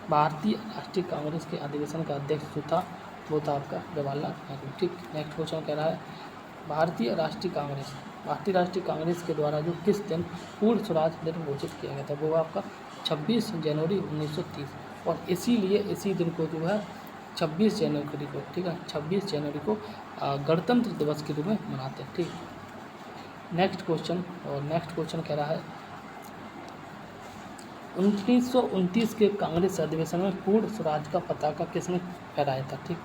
भारतीय राष्ट्रीय कांग्रेस के अधिवेशन का अध्यक्ष जो था वो था आपका जवाहरलाल नेहरू। ठीक, नेक्स्ट क्वेश्चन कह रहा है भारतीय राष्ट्रीय कांग्रेस के द्वारा जो किस दिन पूर्ण स्वराज दिन घोषित किया गया था? वो आपका 26 जनवरी 1930, और इसीलिए इसी दिन को जो है 26 जनवरी को, ठीक है, 26 जनवरी को गणतंत्र दिवस के रूप में मनाते हैं। ठीक, नेक्स्ट क्वेश्चन कह रहा है 1929 के कांग्रेस अधिवेशन में पूर्ण स्वराज का पताका किसने फहराया था? ठीक,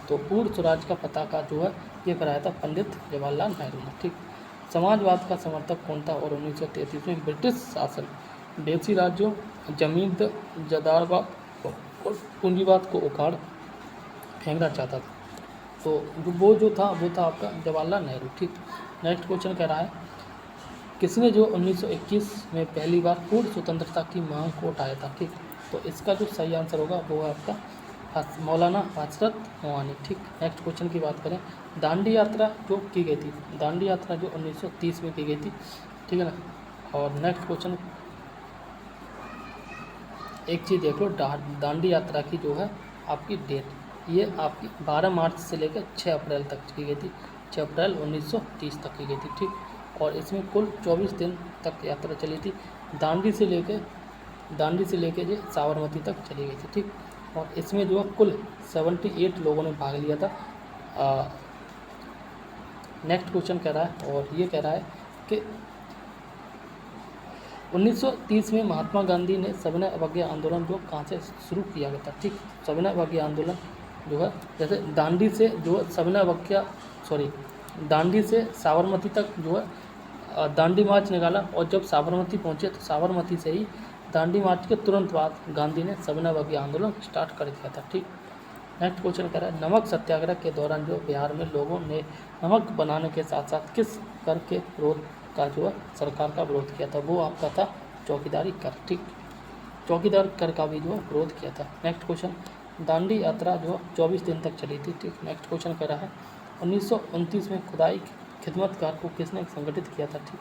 तो पूर्ण स्वराज का पताका जो है ये फहराया था पंडित जवाहरलाल नेहरू ने। ठीक, समाजवाद का समर्थक कौन था और 1933 में ब्रिटिश शासन देसी राज्यों जमींदारवाद और पूंजीवाद को उखाड़ फेंकना चाहता था, तो वो था आपका जवाहरलाल नेहरू। ठीक, नेक्स्ट क्वेश्चन कह रहा है किसने जो 1921 में पहली बार पूर्ण स्वतंत्रता की मांग को उठाया था? ठीक, तो इसका जो सही आंसर होगा वो है आपका मौलाना हजरत मोहानी। ठीक, नेक्स्ट क्वेश्चन की बात करें, दांडी यात्रा जो की गई थी, दांडी यात्रा जो 1930 में की गई थी, ठीक है ना। और नेक्स्ट क्वेश्चन, एक चीज़ देख लो, दांडी यात्रा की जो है आपकी डेट, ये आपकी 12 मार्च से लेकर 6 अप्रैल तक की गई थी, 6 अप्रैल 1930 तक की गई थी। ठीक, और इसमें कुल 24 दिन तक यात्रा चली थी, दांडी से लेके जो साबरमती तक चली गई थी। ठीक, और इसमें जो है कुल 78 लोगों ने भाग लिया था। नेक्स्ट क्वेश्चन कह रहा है, और ये कह रहा है कि 1930 में महात्मा गांधी ने सविनय अवज्ञा आंदोलन जो कहाँ से शुरू किया गया था? ठीक, सविनय अवज्ञा आंदोलन जो है जैसे दांडी से जो दांडी से साबरमती तक जो है दांडी मार्च निकाला, और जब साबरमती पहुँचे तो साबरमती से ही दांडी मार्च के तुरंत बाद गांधी ने सविनय अवज्ञा आंदोलन स्टार्ट कर दिया था। ठीक, नेक्स्ट क्वेश्चन कह रहा है नमक सत्याग्रह के दौरान जो बिहार में लोगों ने नमक बनाने के साथ साथ किस कर के विरोध का जो है सरकार का विरोध किया था? वो आपका था चौकीदारी कर। ठीक, चौकीदार कर का भी जो है विरोध किया था। नेक्स्ट क्वेश्चन, दांडी यात्रा जो 24 दिन तक चली थी। ठीक, नेक्स्ट क्वेश्चन कह रहा है 1929 में खुदाई खिदमतकार को किसने संगठित किया था? ठीक,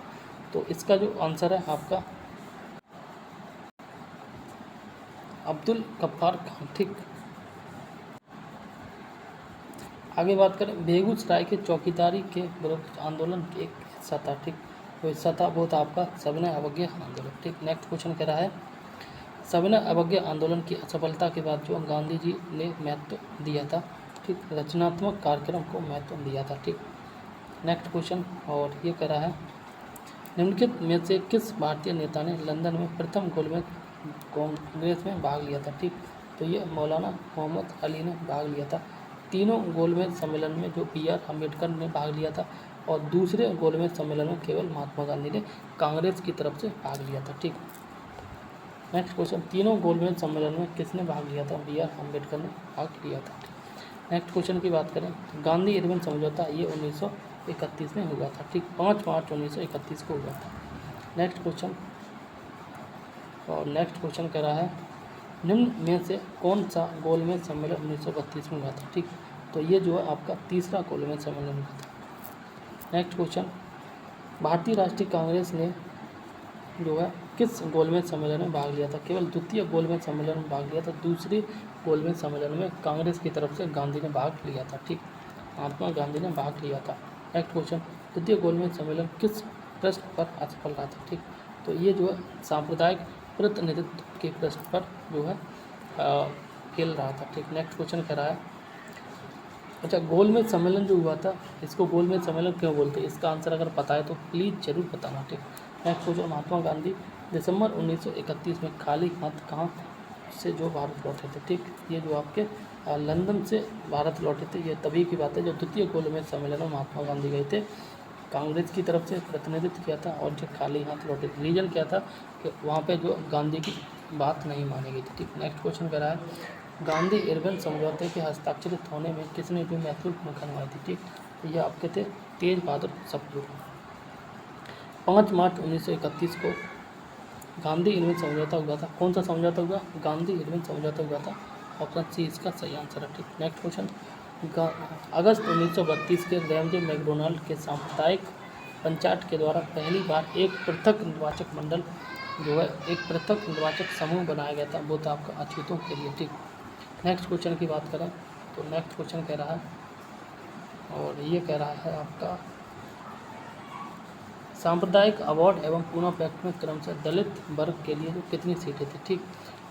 तो इसका जो आंसर है आपका अब्दुल गफ्फार खान। ठीक, आगे बात करें, बेगूसराय के चौकीदारी के विरुद्ध आंदोलन के एक हिस्सा था। ठीक, तो हिस्सा था वो था आपका सविनय अवज्ञा आंदोलन। ठीक, नेक्स्ट क्वेश्चन कह रहा है सविनय अवज्ञा आंदोलन की असफलता के बाद जो गांधी जी ने महत्व दिया था, ठीक, रचनात्मक कार्यक्रम को महत्व दिया था। ठीक, नेक्स्ट क्वेश्चन, और ये कह रहा है निम्नलिखित में से किस भारतीय नेता ने लंदन में प्रथम कांग्रेस में भाग लिया था। ठीक, तो ये मौलाना मोहम्मद अली ने भाग लिया था। तीनों गोलमेज सम्मेलन में जो BR अम्बेडकर ने भाग लिया था, और दूसरे गोलमेज सम्मेलन में केवल महात्मा गांधी ने कांग्रेस की तरफ से भाग लिया था। ठीक, नेक्स्ट क्वेश्चन, तीनों गोलमेज सम्मेलन में किसने भाग लिया था? BR अम्बेडकर ने भाग लिया था। नेक्स्ट क्वेश्चन की बात करें, गांधी इरविन समझौता ये 1931 में हुआ था। ठीक, 5 मार्च 1931 को हुआ था। नेक्स्ट क्वेश्चन, और नेक्स्ट क्वेश्चन कह रहा है, निम्न में से कौन सा गोलमेज सम्मेलन 1932 में हुआ था? ठीक, तो ये जो है आपका तीसरा गोलमेज सम्मेलन हुआ था। नेक्स्ट क्वेश्चन, भारतीय राष्ट्रीय कांग्रेस ने जो है किस गोलमेज सम्मेलन में भाग लिया था? केवल द्वितीय गोलमेज सम्मेलन में भाग लिया था। दूसरे गोलमेज सम्मेलन में कांग्रेस की तरफ से गांधी ने भाग लिया था। ठीक, महात्मा गांधी ने भाग लिया था। नेक्स्ट क्वेश्चन, द्वितीय गोलमेज सम्मेलन किस प्रश्न पर असफल रहा था? ठीक, तो ये जो है सांप्रदायिक प्रतिनिधित्व के प्रश्न पर जो है फेल रहा था। ठीक, नेक्स्ट क्वेश्चन कह रहा है, अच्छा गोलमेज सम्मेलन जो हुआ था, इसको गोलमेज सम्मेलन क्यों बोलते हैं? इसका आंसर अगर पता है तो प्लीज़ जरूर बताना। ठीक, नेक्स्ट क्वेश्चन, महात्मा गांधी दिसंबर 1931 में खाली हाथ कहाँ से जो भारत लौटे थे? ठीक, ये जो आपके लंदन से भारत लौटे थे। ये तभी की बात है जब द्वितीय गोलमेज सम्मेलन में महात्मा गांधी गए थे, कांग्रेस की तरफ से प्रतिनिधित्व किया था और जो खाली हाथ लौटे थे। रीजन क्या था कि वहाँ पे जो गांधी की बात नहीं मानी गई थी। ठीक, नेक्स्ट क्वेश्चन कह रहा है, गांधी इरविन समझौते के हस्ताक्षरित होने में किसने भी महत्वपूर्ण भूमिका निभाई थी? ठीक, तो ये आपके थे तेज बहादुर सप्रू। 5 मार्च 1931 को गांधी इरविन समझौता हुआ था। कौन सा समझौता हुआ? गांधी इरविन समझौता हुआ था। ऑप्शन सी इसका सही आंसर है। ठीक, नेक्स्ट क्वेश्चन, अगस्त 1932 के रैमजे मैकडोनाल्ड के सांप्रदायिक पंचायत के द्वारा पहली बार एक पृथक निर्वाचक मंडल जो है एक पृथक निर्वाचक समूह बनाया गया था। वो था आपका अछूतों के लिए। ठीक, नेक्स्ट क्वेश्चन की बात करें तो नेक्स्ट क्वेश्चन कह रहा है, और ये कह रहा है आपका सांप्रदायिक अवार्ड एवं पूना पैक्ट में क्रमशः दलित वर्ग के लिए जो कितनी सीटें थी? ठीक,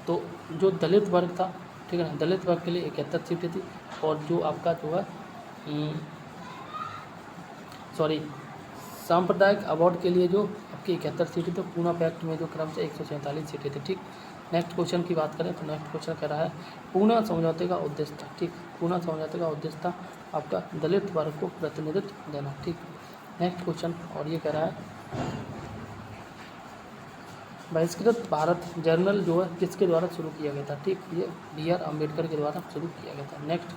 तो जो दलित वर्ग था, ठीक है ना, दलित वर्ग के लिए 71 सीटें थी, और जो आपका जो है सांप्रदायिक अवार्ड के लिए जो आपकी 71 सीटें थी, पूना पैक्ट में जो क्रमशः 147 सीटें थी। ठीक, नेक्स्ट क्वेश्चन की बात करें तो नेक्स्ट क्वेश्चन कह रहा है, पूना समझौते का उद्देश्य था। ठीक, पूना समझौते का उद्देश्य था आपका दलित वर्ग को प्रतिनिधित्व देना। ठीक, नेक्स्ट क्वेश्चन, और ये कह रहा है, बहिष्कृत भारत जर्नल जो है किसके द्वारा शुरू किया गया था? ठीक, ये BR अम्बेडकर के द्वारा शुरू किया गया था। नेक्स्ट,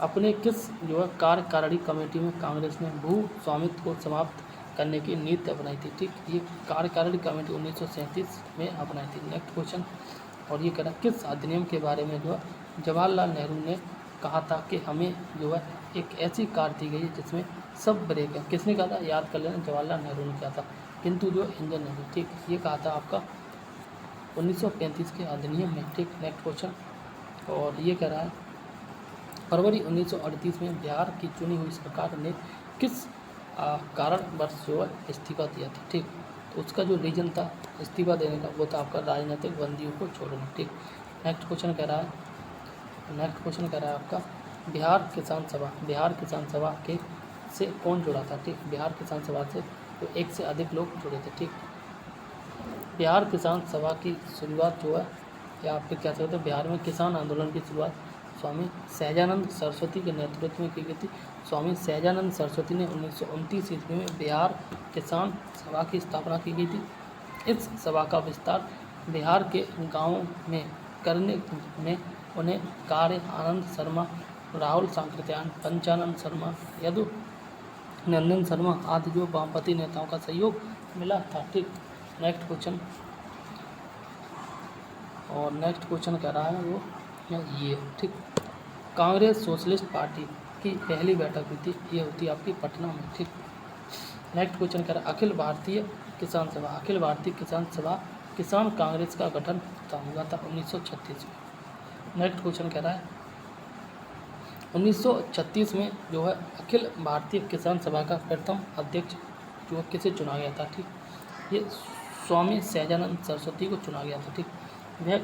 अपने किस जो है कार्यकारिणी कमेटी में कांग्रेस ने भू स्वामित्व को समाप्त करने की नीति अपनाई थी? ठीक, ये कार्यकारिणी कमेटी 1937 में अपनाई थी। नेक्स्ट क्वेश्चन, और ये कह रहा है, किस अधिनियम के बारे में जो है जवाहरलाल नेहरू ने कहा था कि हमें जो है एक ऐसी कार दी गई है जिसमें सब ब्रेक है? किसने कहा था? याद कर लेना, जवाहरलाल नेहरू ने कहा था, किंतु जो इंजन नहीं। ठीक, ये कहा था आपका 1935 के अधिनियम में। ठीक, नेक्स्ट क्वेश्चन, और ये कह रहा है, फरवरी 1938 में बिहार की चुनी हुई सरकार ने किस कारणवश जो है इस्तीफा दिया था? ठीक, तो उसका जो रीजन था इस्तीफा देने का वो था आपका राजनीतिक बंदियों को छोड़ना। ठीक, नेक्स्ट क्वेश्चन कह रहा है आपका, बिहार किसान सभा के से कौन जुड़ा था? ठीक, बिहार किसान सभा से तो एक से अधिक लोग जुड़े थे। ठीक, बिहार किसान सभा की शुरुआत जो है या आप क्या कहते हैं, बिहार में किसान आंदोलन की शुरुआत स्वामी सहजानंद सरस्वती के नेतृत्व में की गई थी। स्वामी सहजानंद सरस्वती ने 1929 ईस्वी में बिहार किसान सभा की स्थापना की गई थी। इस सभा का विस्तार बिहार के गाँवों में करने में उन्हें कार्य आनंद शर्मा, राहुल सांकृत्यायन, पंचानंद शर्मा, यदु नंदन शर्मा आदि जो वामपंथी नेताओं का सहयोग मिला था। ठीक, नेक्स्ट क्वेश्चन, और नेक्स्ट क्वेश्चन कह रहा है वो ये। ठीक, कांग्रेस सोशलिस्ट पार्टी की पहली बैठक हुई थी, ये होती है आपकी पटना में। ठीक, नेक्स्ट क्वेश्चन कह रहा है, अखिल भारतीय किसान सभा किसान कांग्रेस का गठन हुआ था 1936 में। नेक्स्ट क्वेश्चन कह रहा है, 1936 में जो है अखिल भारतीय किसान सभा का प्रथम अध्यक्ष जो है किसे चुना गया था? ठीक, ये स्वामी सहजानंद सरस्वती को चुना गया था। ठीक, वह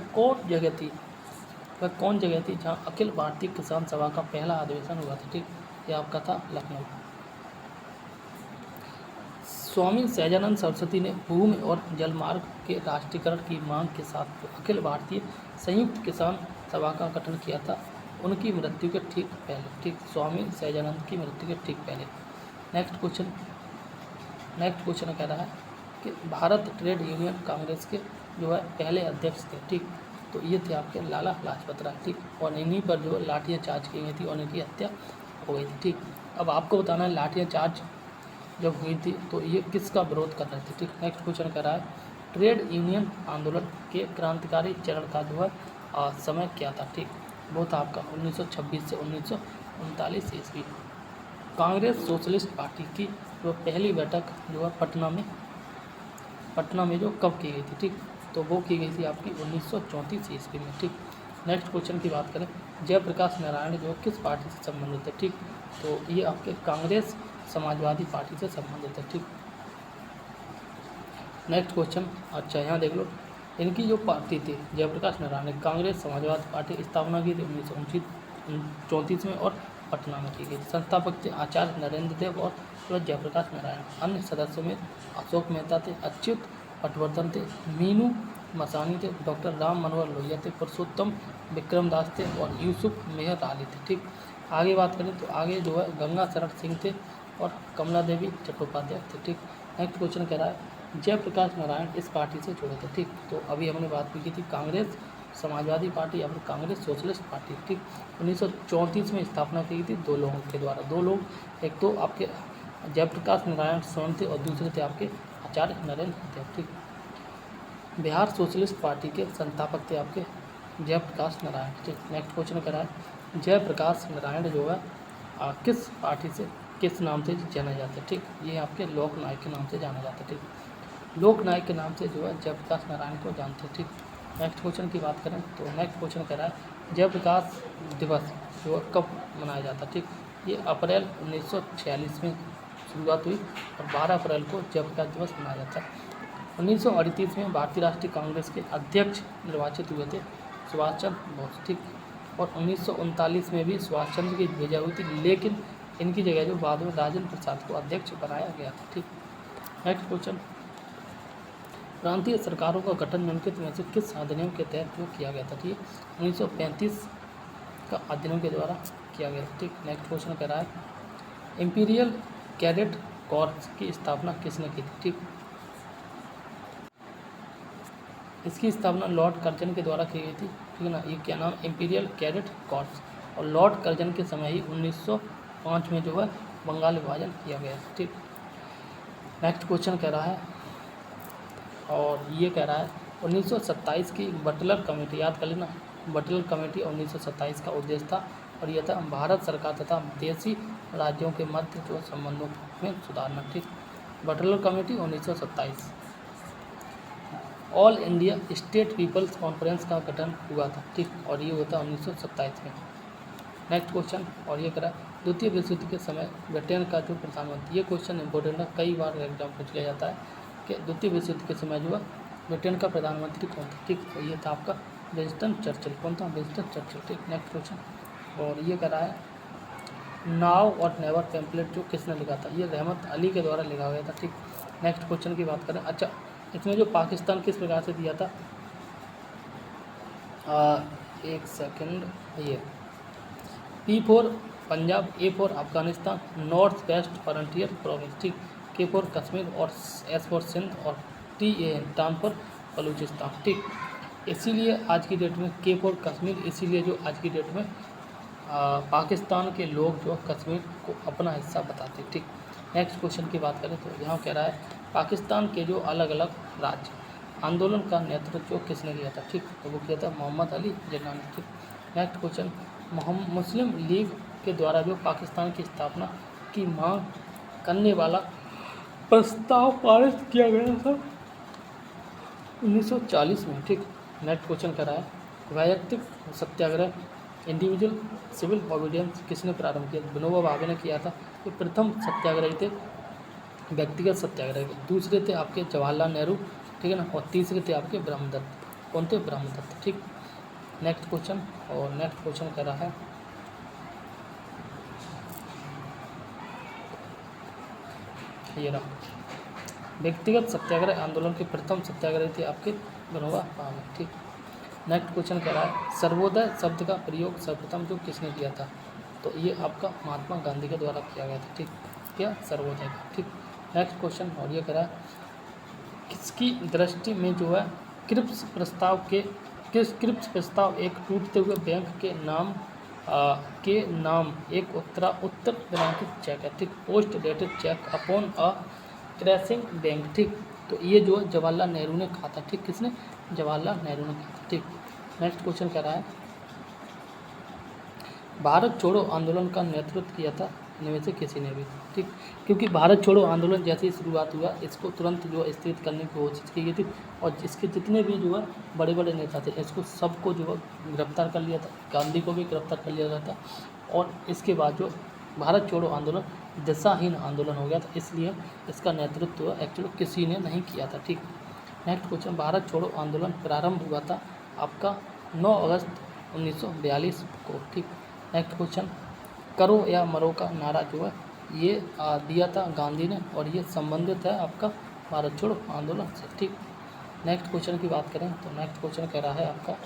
कौन जगह थी जहाँ अखिल भारतीय किसान सभा का पहला अधिवेशन हुआ था? ठीक, ये आपका था लखनऊ। स्वामी सहजानंद सरस्वती ने भूमि और जलमार्ग के राष्ट्रीयकरण की मांग के साथ अखिल भारतीय संयुक्त किसान सभा का गठन किया था उनकी मृत्यु के ठीक पहले। ठीक, स्वामी सहजानंद की मृत्यु के ठीक पहले। नेक्स्ट क्वेश्चन कह रहा है कि भारत ट्रेड यूनियन कांग्रेस के जो है पहले अध्यक्ष थे। ठीक, तो ये थे आपके लाला लाजपत राय। ठीक, और इन्हीं पर जो लाठियाँ चार्ज की गई थी और इनकी हत्या हो गई थी। ठीक, अब आपको बताना है लाठियाँ चार्ज जब हुई थी तो ये किसका विरोध कर रहे थे। ठीक, नेक्स्ट क्वेश्चन कह रहा है ट्रेड यूनियन आंदोलन के क्रांतिकारी चरण का जो है समय क्या था। ठीक, वो था आपका 1926 से 1939 ईस्वी। कांग्रेस सोशलिस्ट पार्टी की जो पहली बैठक जो है पटना में जो कब की गई थी। ठीक, तो वो की गई थी आपकी 1934 ईस्वी में। ठीक, नेक्स्ट क्वेश्चन की बात करें जयप्रकाश नारायण जो किस पार्टी से संबंधित है। ठीक, तो ये आपके कांग्रेस समाजवादी पार्टी से संबंधित है। ठीक, नेक्स्ट क्वेश्चन, अच्छा यहाँ देख लो, इनकी जो पार्टी थी जयप्रकाश नारायण ने कांग्रेस समाजवादी पार्टी स्थापना की थी 1934 में और पटना में की गई। संस्थापक थे आचार्य नरेंद्र देव और जयप्रकाश नारायण। अन्य सदस्यों में अशोक मेहता थे, अच्युत पटवर्धन थे, मीनू मसानी थे, डॉक्टर राम मनोहर लोहिया थे, पुरुषोत्तम विक्रम दास थे और यूसुफ मेहर अली थे। ठीक, आगे बात करें तो आगे जो है गंगा शरण सिंह थे और कमला देवी चट्टोपाध्याय थे। ठीक, नेक्स्ट क्वेश्चन कह रहा है जयप्रकाश नारायण इस पार्टी से जुड़े थे। ठीक, तो अभी हमने बात भी की थी कांग्रेस समाजवादी पार्टी या फिर कांग्रेस सोशलिस्ट पार्टी। ठीक, 1934 में स्थापना की गई थी दो लोगों के द्वारा। दो लोग, एक तो आपके जयप्रकाश नारायण स्वयं थे और दूसरे थे आपके आचार्य नरेंद्र देव। ठीक, बिहार सोशलिस्ट पार्टी के संस्थापक थे आपके जयप्रकाश नारायण। ठीक, नेक्स्ट क्वेश्चन कह रहा है जयप्रकाश नारायण जो है किस पार्टी से किस नाम से जाना जाता है। ठीक, ये आपके लोकनायक के नाम से जाना जाता है। ठीक, लोकनायक के नाम से जो है जयप्रकाश नारायण को जानते हैं। ठीक, नेक्स्ट क्वेश्चन की बात करें तो नेक्स्ट क्वेश्चन कह रहा है जयप्रकाश दिवस जो है कब मनाया जाता है। ठीक, ये अप्रैल 1946 में शुरुआत हुई और 12 अप्रैल को जयप्रकाश दिवस मनाया जाता है। 1938 में भारतीय राष्ट्रीय कांग्रेस के अध्यक्ष निर्वाचित हुए थे सुभाष चंद्र बोस। ठीक, और 1939 में भी सुभाष चंद्र की भेजा हुई थी, लेकिन इनकी जगह जो बाद में राजेंद्र प्रसाद को अध्यक्ष बनाया गया था। ठीक, नेक्स्ट क्वेश्चन, प्रांतीय सरकारों का गठन निम्नलिखित में से किस अधिनियम के तहत जो किया गया था। ठीक, 1935 का अधिनियम के द्वारा किया गया था। ठीक, नेक्स्ट क्वेश्चन कह रहा है इंपीरियल कैडेट कॉर्प्स की स्थापना किसने की थी। ठीक, इसकी स्थापना लॉर्ड कर्जन के द्वारा की गई थी। ठीक है ना, ये क्या नाम इंपीरियल कैडेट कॉर्प्स, और लॉर्ड कर्जन के समय ही 1905 में जो है बंगाल विभाजन किया गया। ठीक, नेक्स्ट क्वेश्चन कह रहा है और ये कह रहा है 1927 की बटलर कमेटी, याद कर लेना, बटलर कमेटी 1927 का उद्देश्य था और यह था भारत सरकार तथा विदेशी राज्यों के मध्य जो संबंधों में सुधारना। ठीक, Butler committee 1927। All India state peoples conference का गठन हुआ था। ठीक, और ये होता 1927 में। नेक्स्ट क्वेश्चन, और ये करा द्वितीय विश्व युद्ध के समय ब्रिटेन का जो प्रधानमंत्री, ये क्वेश्चन इंपॉर्टेंट है, कई बार एग्जाम पूछ लिया जाता है कि द्वितीय विश्व युद्ध के समय जो है ब्रिटेन का प्रधानमंत्री कौन था। ठीक, तो ये था आपका विंस्टन चर्चिल। कौन था? Winston Churchill. ठीक, नेक्स्ट क्वेश्चन, और ये करा है नाउ और नेवर पैम्पलेट जो किसने लिखा था, ये रहमत अली के द्वारा लिखा गया था। ठीक, नेक्स्ट क्वेश्चन की बात करें, अच्छा इसमें जो पाकिस्तान किस प्रकार से दिया था, एक सेकंड, ये P4 Punjab, A for Afghanistan, north west frontier province. ठीक, K फॉर कश्मीर और S फॉर सिंध और TAN फॉर बलूचिस्तान। ठीक, इसीलिए आज की डेट में K फॉर कश्मीर, इसीलिए जो आज की डेट में पाकिस्तान के लोग जो कश्मीर को अपना हिस्सा बताते। ठीक, नेक्स्ट क्वेश्चन की बात करें तो यहाँ कह रहा है पाकिस्तान के जो अलग अलग राज्य आंदोलन का नेतृत्व किसने किया था। ठीक, तो वो किया था मोहम्मद अली जिन्ना ने। ठीक, नेक्स्ट क्वेश्चन, मुस्लिम लीग के द्वारा जो पाकिस्तान की स्थापना की मांग करने वाला प्रस्ताव पारित किया गया था 1940 में। ठीक, नेक्स्ट क्वेश्चन कर रहा है वैयक्तिक सत्याग्रह इंडिविजुअल सिविल ओबीडियंस किसने प्रारंभ किया। विनोबा भावे ने किया था। ये प्रथम सत्याग्रही थे व्यक्तिगत सत्याग्रह के, दूसरे थे आपके जवाहरलाल नेहरू, ठीक है ना, और तीसरे थे आपके ब्रह्मदत्त। कौन थे? ब्रह्मदत्त। ठीक, नेक्स्ट क्वेश्चन, और नेक्स्ट क्वेश्चन कर रहा है ये रहा व्यक्तिगत सत्याग्रह आंदोलन के प्रथम सत्याग्रही थे आपके विनोबा भावे। ठीक, नेक्स्ट क्वेश्चन कह रहा है सर्वोदय शब्द का प्रयोग सर्वप्रथम जो किसने किया था, तो ये आपका महात्मा गांधी के द्वारा किया गया था। ठीक, क्या सर्वोदय का। ठीक, नेक्स्ट क्वेश्चन और ये कह रहा है किसकी दृष्टि में जो है क्रिप्स प्रस्ताव एक टूटते हुए बैंक के नाम एक उत्तर दिनांकित चेक है। ठीक, post dated cheque upon a crashing bank. ठीक, तो ये जो जवाहरलाल नेहरू ने कहा था। ठीक, किसने, जवाहरलाल नेहरू ने कहा था। ठीक, नेक्स्ट क्वेश्चन कह रहा है भारत छोड़ो आंदोलन का नेतृत्व किया था इनमें से किसी ने भी। ठीक, क्योंकि भारत छोड़ो आंदोलन जैसे ही शुरुआत हुआ इसको तुरंत जो स्थित करने की कोशिश की गई थी और इसके जितने भी जो है बड़े बड़े नेता थे इसको सबको जो है गिरफ्तार कर लिया था, गांधी को भी गिरफ्तार कर लिया गया था। और इसके बाद जो भारत छोड़ो आंदोलन दिशाहीन आंदोलन हो गया था, इसलिए इसका नेतृत्व एक्चुअली किसी ने नहीं किया था। ठीक, नेक्स्ट क्वेश्चन भारत छोड़ो आंदोलन प्रारंभ हुआ था आपका 9 अगस्त 1942 को। ठीक, नेक्स्ट क्वेश्चन करो या मरो का नारा जो है ये दिया था गांधी ने और ये संबंधित है आपका भारत छोड़ो आंदोलन से। ठीक, नेक्स्ट क्वेश्चन की बात करें तो नेक्स्ट क्वेश्चन कह रहा है आपका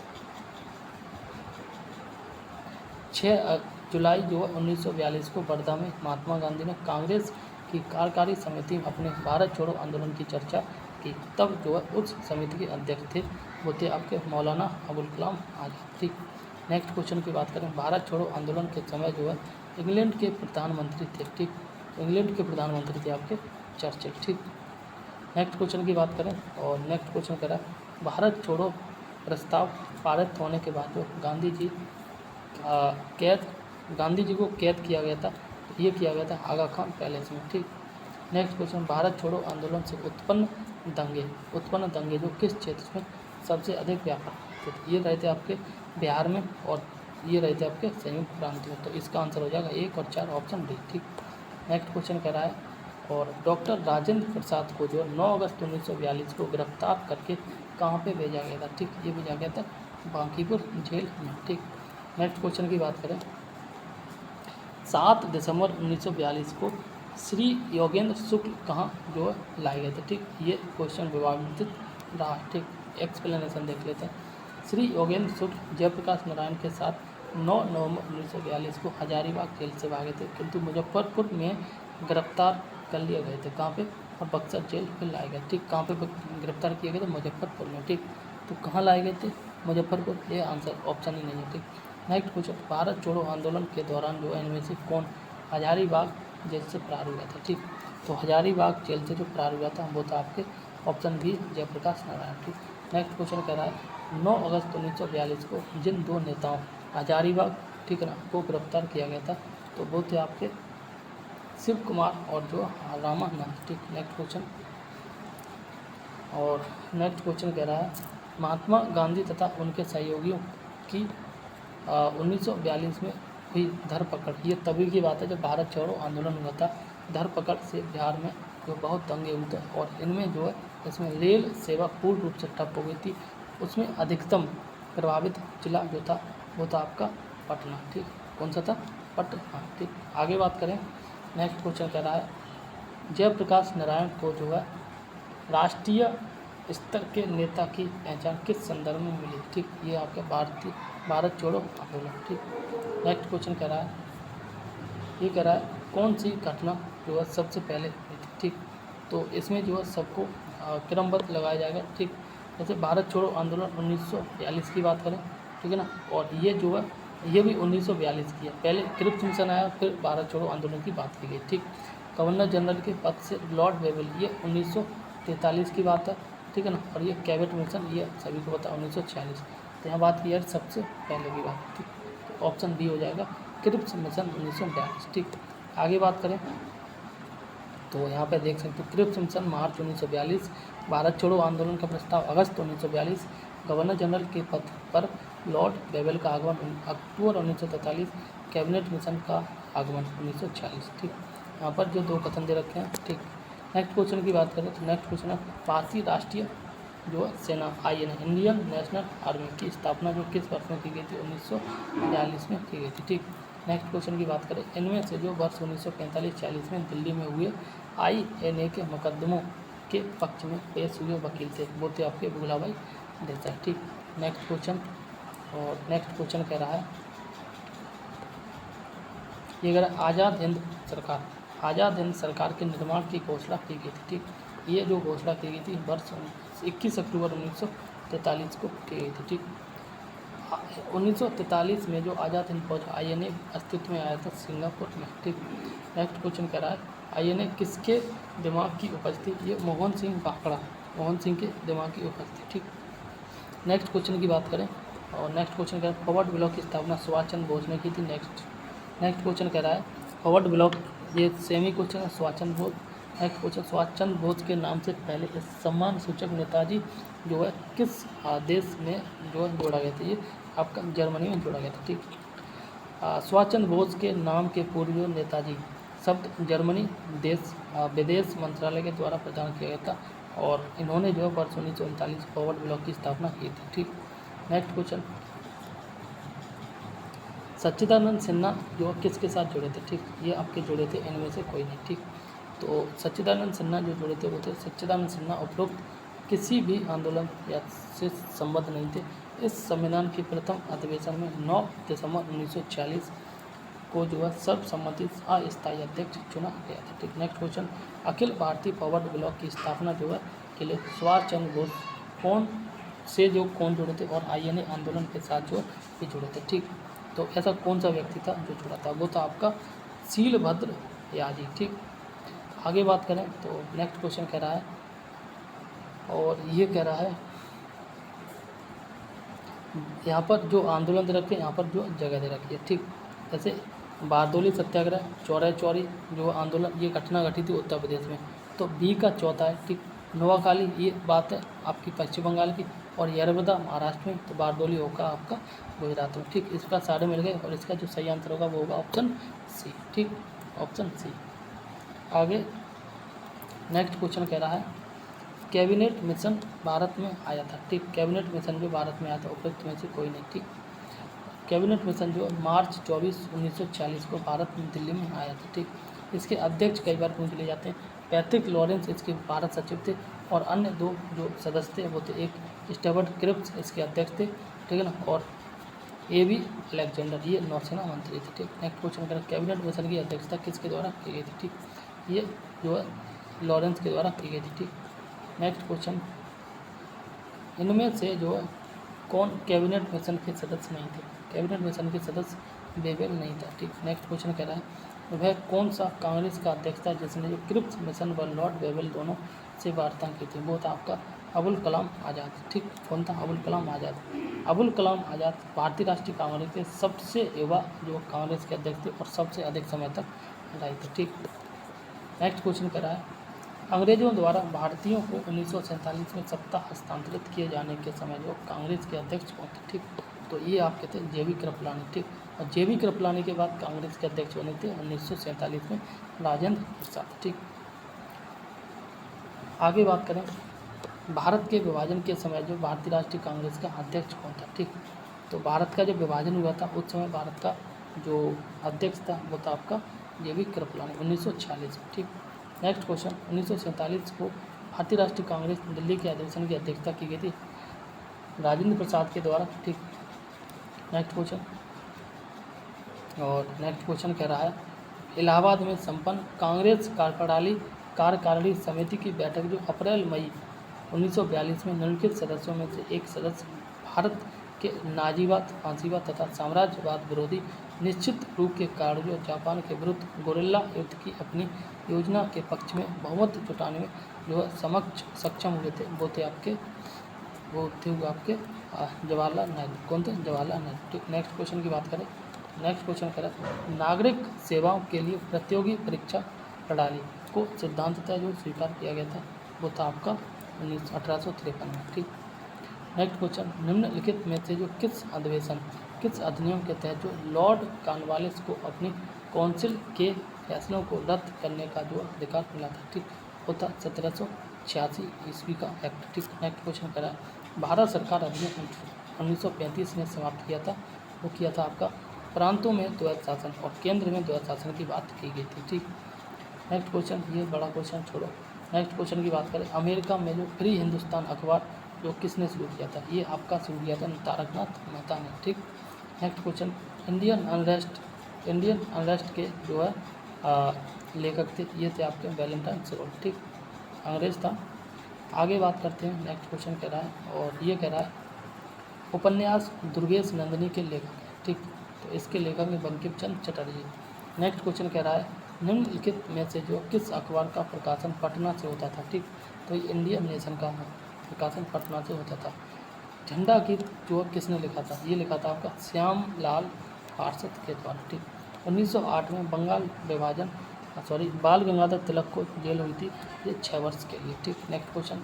6 जुलाई जो है 1942 को वर्धा में महात्मा गांधी ने कांग्रेस की कार्यकारी समिति में अपने भारत छोड़ो आंदोलन की चर्चा की। तब जो है उस समिति के अध्यक्ष थे वो थे आपके मौलाना अबुल कलाम आज़ाद। ठीक, नेक्स्ट क्वेश्चन की बात करें भारत छोड़ो आंदोलन के समय जो है इंग्लैंड के प्रधानमंत्री थे। ठीक, इंग्लैंड के प्रधानमंत्री थे आपके चर्चिल। ठीक, नेक्स्ट क्वेश्चन की बात करें और नेक्स्ट क्वेश्चन कह रहा है भारत छोड़ो प्रस्ताव पारित होने के बाद जो गांधी जी को कैद किया गया था, ये किया गया था आगा खान पैलेस में। ठीक, नेक्स्ट क्वेश्चन भारत छोड़ो आंदोलन से उत्पन्न दंगे जो किस क्षेत्र में सबसे अधिक व्यापक थे, ये रहे थे आपके बिहार में और ये रहे थे आपके संयुक्त प्रांत में। तो इसका आंसर हो जाएगा 1 और 4 ऑप्शन डी। ठीक, नेक्स्ट क्वेश्चन कह रहा है और डॉक्टर राजेंद्र प्रसाद को जो 9 अगस्त 1942 को गिरफ्तार करके कहाँ पे भेजा गया था। ठीक, ये भेजा गया था बांकीपुर जेल में। ठीक, नेक्स्ट क्वेश्चन की बात करें 7 दिसंबर 1942 को श्री योगेंद्र शुक्ल कहाँ जो है लाए गए थे। ठीक, ये क्वेश्चन विवादित रहा। ठीक, एक्सप्लेनेशन देख लेते हैं। श्री योगेंद्र शुक्ल जयप्रकाश नारायण के साथ 9 नवंबर 1942 को हजारीबाग जेल से भागे थे, किंतु मुजफ्फरपुर में गिरफ्तार कर लिए गए थे। कहाँ पे, और बक्सर जेल में लाए गए। ठीक, कहाँ पे गिरफ्तार किए गए थे, मुजफ्फरपुर में। ठीक, तो कहाँ लाए गए थे, मुजफ्फरपुर, ये आंसर ऑप्शन ही नहीं है। ठीक, नेक्स्ट क्वेश्चन भारत छोड़ो आंदोलन के दौरान जो इनमें से कौन हजारीबाग जेल से फरार हुआ था। ठीक, तो हजारीबाग जेल से जो फरार हुआ था वो था आपके ऑप्शन बी जयप्रकाश नारायण। ठीक, नेक्स्ट क्वेश्चन कह रहा है 9 अगस्त 1942 को जिन 2 नेताओं हजारीबाग, ठीक है ना, को गिरफ्तार किया गया था तो वो थे आपके शिव कुमार और जो रामानंद। ठीक, नेक्स्ट क्वेश्चन और नेक्स्ट क्वेश्चन कह रहा है महात्मा गांधी तथा उनके सहयोगियों की 1942 में हुई धरपकड़, ये तभी की बात है जब भारत छोड़ो आंदोलन हुआ था। धरपकड़ से बिहार में जो बहुत दंगे हुए थे और इनमें जो है इसमें रेल सेवा पूर्ण रूप से ठप हो गई थी। उसमें अधिकतम प्रभावित जिला जो था वो था आपका पटना। ठीक, कौन सा था, पटना। ठीक, आगे बात करें नेक्स्ट क्वेश्चन कह रहा है जयप्रकाश नारायण को जो है राष्ट्रीय स्तर के नेता की पहचान किस संदर्भ में मिली। ठीक, ये आपका भारत छोड़ो आंदोलन। ठीक, नेक्स्ट क्वेश्चन कह रहा है ये कह रहा है कौन सी घटना जो है सबसे पहले हुई थी। ठीक, तो इसमें जो है सबको क्रमबद्ध लगाया जाएगा। ठीक, जैसे भारत छोड़ो आंदोलन 1942 की बात करें, ठीक है ना, और ये जो है ये भी 1942 की है। पहले क्रिप्स मिशन आया, फिर भारत छोड़ो आंदोलन की बात की गई। ठीक, गवर्नर जनरल के पद से लॉर्ड वेवल, ये 1943 की बात है। ठीक है ना, और ये कैबिनेट मिशन, ये सभी को पता 1946। तो यहाँ बात की है सबसे पहले की बात। ठीक, तो ऑप्शन बी हो जाएगा क्रिप्स मिशन 1942। ठीक, आगे बात करें तो यहाँ पे देख सकते हो क्रिप्स मिशन मार्च 1942, भारत छोड़ो आंदोलन का प्रस्ताव अगस्त 1942, गवर्नर जनरल के पद पर लॉर्ड वेवल का आगमन अक्टूबर 1943, कैबिनेट मिशन का आगमन 1946। ठीक, यहाँ पर जो 2 कथन दे रखे हैं। ठीक, नेक्स्ट क्वेश्चन की बात करें तो नेक्स्ट क्वेश्चन है भारतीय राष्ट्रीय जो है सेना IN इंडियन नेशनल आर्मी की स्थापना जो किस वर्ष में की गई थी, 1942 में की गई थी। ठीक, नेक्स्ट क्वेश्चन की बात करें इनमें से जो वर्ष 1945-46 में दिल्ली में हुए INA के मुकदमों के पक्ष में पेश हुए वकील थे, वो थे आपके भूलाभाई देसाई। ठीक, नेक्स्ट क्वेश्चन। और नेक्स्ट क्वेश्चन कह रहा है, ये कह रहा है आज़ाद हिंद सरकार के निर्माण की घोषणा की गई थी। ठीक, ये जो घोषणा की गई थी वर्ष 21 अक्टूबर 1943 को की गई थी। ठीक, 1943 में जो आज़ाद हिंद फौज INA अस्तित्व में आया था सिंगापुर में। ठीक, नेक्स्ट क्वेश्चन कह रहा है INA किसके दिमाग की उपज थी? ये मोहन सिंह के दिमाग की उपज थी। ठीक, नेक्स्ट क्वेश्चन की बात करें और नेक्स्ट क्वेश्चन कह रहा है फॉरवर्ड ब्लॉक की स्थापना सुभाष चंद्र बोस ने की थी। नेक्स्ट क्वेश्चन कह रहा है फॉरवर्ड ब्लॉक, ये सेमी क्वेश्चन है, सुभाष चंद्र बोस। नेक्स्ट क्वेश्चन, सुभाष चंद्र बोस के नाम से पहले इस सम्मान सूचक नेताजी जो है किस देश में जो है जोड़ा गया था? ये आपका जर्मनी में जोड़ा गया था। ठीक, सुभाष चंद्र बोस के नाम के पूर्व जो नेताजी शब्द जर्मनी विदेश मंत्रालय के द्वारा प्रदान किया गया था और इन्होंने जो है वर्ष 1939 फॉरवर्ड ब्लॉक की स्थापना की थी। ठीक, नेक्स्ट क्वेश्चन, सच्चिदानंद सिन्हा जो किसके साथ जुड़े थे? ठीक, ये आपके जुड़े थे इनमें से कोई नहीं। ठीक, तो सच्चिदानंद सिन्हा जो जुड़े थे वो थे, सच्चिदानंद सिन्हा उपरोक्त किसी भी आंदोलन या से संबद्ध नहीं थे। इस संविधान के प्रथम अधिवेशन में 9 दिसंबर 1946 को जो है सर्वसम्मति अस्थायी अध्यक्ष चुना गया था। ठीक, next question, Akhil Bharatiya forward block की स्थापना जो है के लिए सुभाष चंद्र बोस कौन जुड़े थे और INA आंदोलन के साथ जो है जुड़े थे? ठीक, तो ऐसा कौन सा व्यक्ति था जो जुड़ा था? वो था आपका शीलभद्र याजी। ठीक, आगे बात करें तो नेक्स्ट क्वेश्चन कह रहा है और ये कह रहा है यहाँ पर जो आंदोलन दे रखे, यहाँ पर जो जगह दे रखी है। ठीक, जैसे बारदोली सत्याग्रह, चौरी जो आंदोलन, ये घटना घटी थी उत्तर प्रदेश में, तो बी का चौथा है। ठीक, नोआखाली ये बात है आपकी पश्चिम बंगाल की और यरवदा महाराष्ट्र में, तो बारदोली होगा आपका गुजरात में। ठीक, इसका सारे मिल गए और इसका जो सही आंसर होगा वो होगा ऑप्शन सी। ठीक, ऑप्शन सी। आगे नेक्स्ट क्वेश्चन कह रहा है कैबिनेट मिशन भारत में आया था। ठीक, कैबिनेट मिशन जो भारत में आया था उपयुक्त में से कोई नहीं। ठीक, कैबिनेट मिशन जो मार्च 24, 1946 को भारत में दिल्ली में आया था। ठीक, इसके अध्यक्ष कई बार पूछ लिए जाते हैं। पैट्रिक लॉरेंस इसके भारत सचिव थे और अन्य 2 जो सदस्य थे वो थे, एक स्टीवर्ट क्रिप्स इसके अध्यक्ष थे, ठीक है ना, और AB अलेक्जेंडर ये नौसेना मंत्री थे। ठीक, नेक्स्ट क्वेश्चन करें कैबिनेट मिशन की अध्यक्षता किसके द्वारा की गई थी? ठीक, ये जो है लॉरेंस के द्वारा की गई थी। ठीक, नेक्स्ट क्वेश्चन, इनमें से जो है कौन कैबिनेट मिशन के सदस्य नहीं थे? कैबिनेट मिशन के सदस्य वेवेल नहीं था। ठीक, नेक्स्ट क्वेश्चन कह रहा है वह कौन सा कांग्रेस का अध्यक्ष था जिसने जो क्रिप्स मिशन व लॉर्ड वेवेल दोनों से वार्ता की थी? वो था आपका अबुल कलाम आज़ाद। ठीक, कौन था? अबुल कलाम आज़ाद। अबुल कलाम आज़ाद भारतीय राष्ट्रीय कांग्रेस के सबसे युवा जो कांग्रेस के अध्यक्ष थे और सबसे अधिक समय तक रहे थे। ठीक, नेक्स्ट क्वेश्चन कह रहा है अंग्रेजों द्वारा भारतीयों को 1947 में सत्ता हस्तांतरित किए जाने के समय जो कांग्रेस के अध्यक्ष कौन थे? ठीक, तो ये आपके थे JB कृपलानी। ठीक, और JB कृपलानी के बाद कांग्रेस के अध्यक्ष बने थे 1947 में राजेंद्र प्रसाद। ठीक, आगे बात करें भारत के विभाजन के समय जो भारतीय राष्ट्रीय कांग्रेस का अध्यक्ष कौन था? ठीक, तो भारत का जब विभाजन हुआ था उस समय भारत का जो अध्यक्ष था वो था आपका JB कृपलानी 1946 में। ठीक, नेक्स्ट क्वेश्चन, 1947 को भारतीय राष्ट्रीय कांग्रेस दिल्ली के अधिवेशन की अध्यक्षता की गई थी राजेंद्र प्रसाद के द्वारा। ठीक, नेक्स्ट क्वेश्चन, और नेक्स्ट क्वेश्चन कह रहा है इलाहाबाद में संपन्न कांग्रेस कार्यकारिणी समिति की बैठक जो अप्रैल मई 1942 में निम्नलिखित सदस्यों में से एक सदस्य भारत के नाजीवाद, फांसीवाद तथा साम्राज्यवाद विरोधी निश्चित रूप के कारण जो जापान के विरुद्ध गोरिल्ला युद्ध की अपनी योजना के पक्ष में बहुमत जुटाने में जो सक्षम हुए थे वो थे आपके जवाहरलाल नेहरू। कौन थे? जवाहरलाल नेहरू। ठीक, नेक्स्ट क्वेश्चन की बात करें, नेक्स्ट क्वेश्चन करें नागरिक सेवाओं के लिए प्रतियोगी परीक्षा प्रणाली को सिद्धांततः जो स्वीकार किया गया था वो था आपका 1853 में। ठीक, नेक्स्ट क्वेश्चन निम्नलिखित में से जो किस अधिनियम के तहत जो लॉर्ड कॉर्नवालिस को अपनी काउंसिल के फैसलों को रद्द करने का जो अधिकार मिला था? ठीक, वो था 1786 ईस्वी का एक्ट। ठीक, नेक्स्ट क्वेश्चन करा भारत सरकार अधिनियम 1935 ने समाप्त किया था, वो किया था आपका प्रांतों में द्वैत शासन और केंद्र में द्वैत शासन की बात की गई थी। ठीक, नेक्स्ट क्वेश्चन, ये बड़ा क्वेश्चन छोड़ो, नेक्स्ट क्वेश्चन की बात करें, अमेरिका में जो फ्री हिंदुस्तान अखबार जो किसने शुरू किया था, ये आपका शुरू किया था तारकनाथ मेहता ने, ठीक। नेक्स्ट क्वेश्चन, इंडियन अनरेस्ट के जो है लेखक थे, ये थे आपके वैलेंटाइन सरोज, ठीक, अंग्रेज था। आगे बात करते हैं, नेक्स्ट क्वेश्चन कह रहा है, और ये कह रहा है उपन्यास दुर्गेश नंदिनी के लेखक हैं, ठीक, तो इसके लेखक हैं बंकिम चंद्र चटर्जी। नेक्स्ट क्वेश्चन कह रहा है निम्नलिखित में से जो किस अखबार का प्रकाशन पटना से होता था, ठीक, तो ये इंडियन नेशन का प्रकाशन पटना से होता था। झंडा गीत जो किसने लिखा था, ये लिखा था आपका श्याम लाल पार्षद के द्वारा, ठीक। 1908 में बाल गंगाधर तिलक को जेल हुई थी, ये 6 वर्ष के लिए, ठीक। नेक्स्ट क्वेश्चन,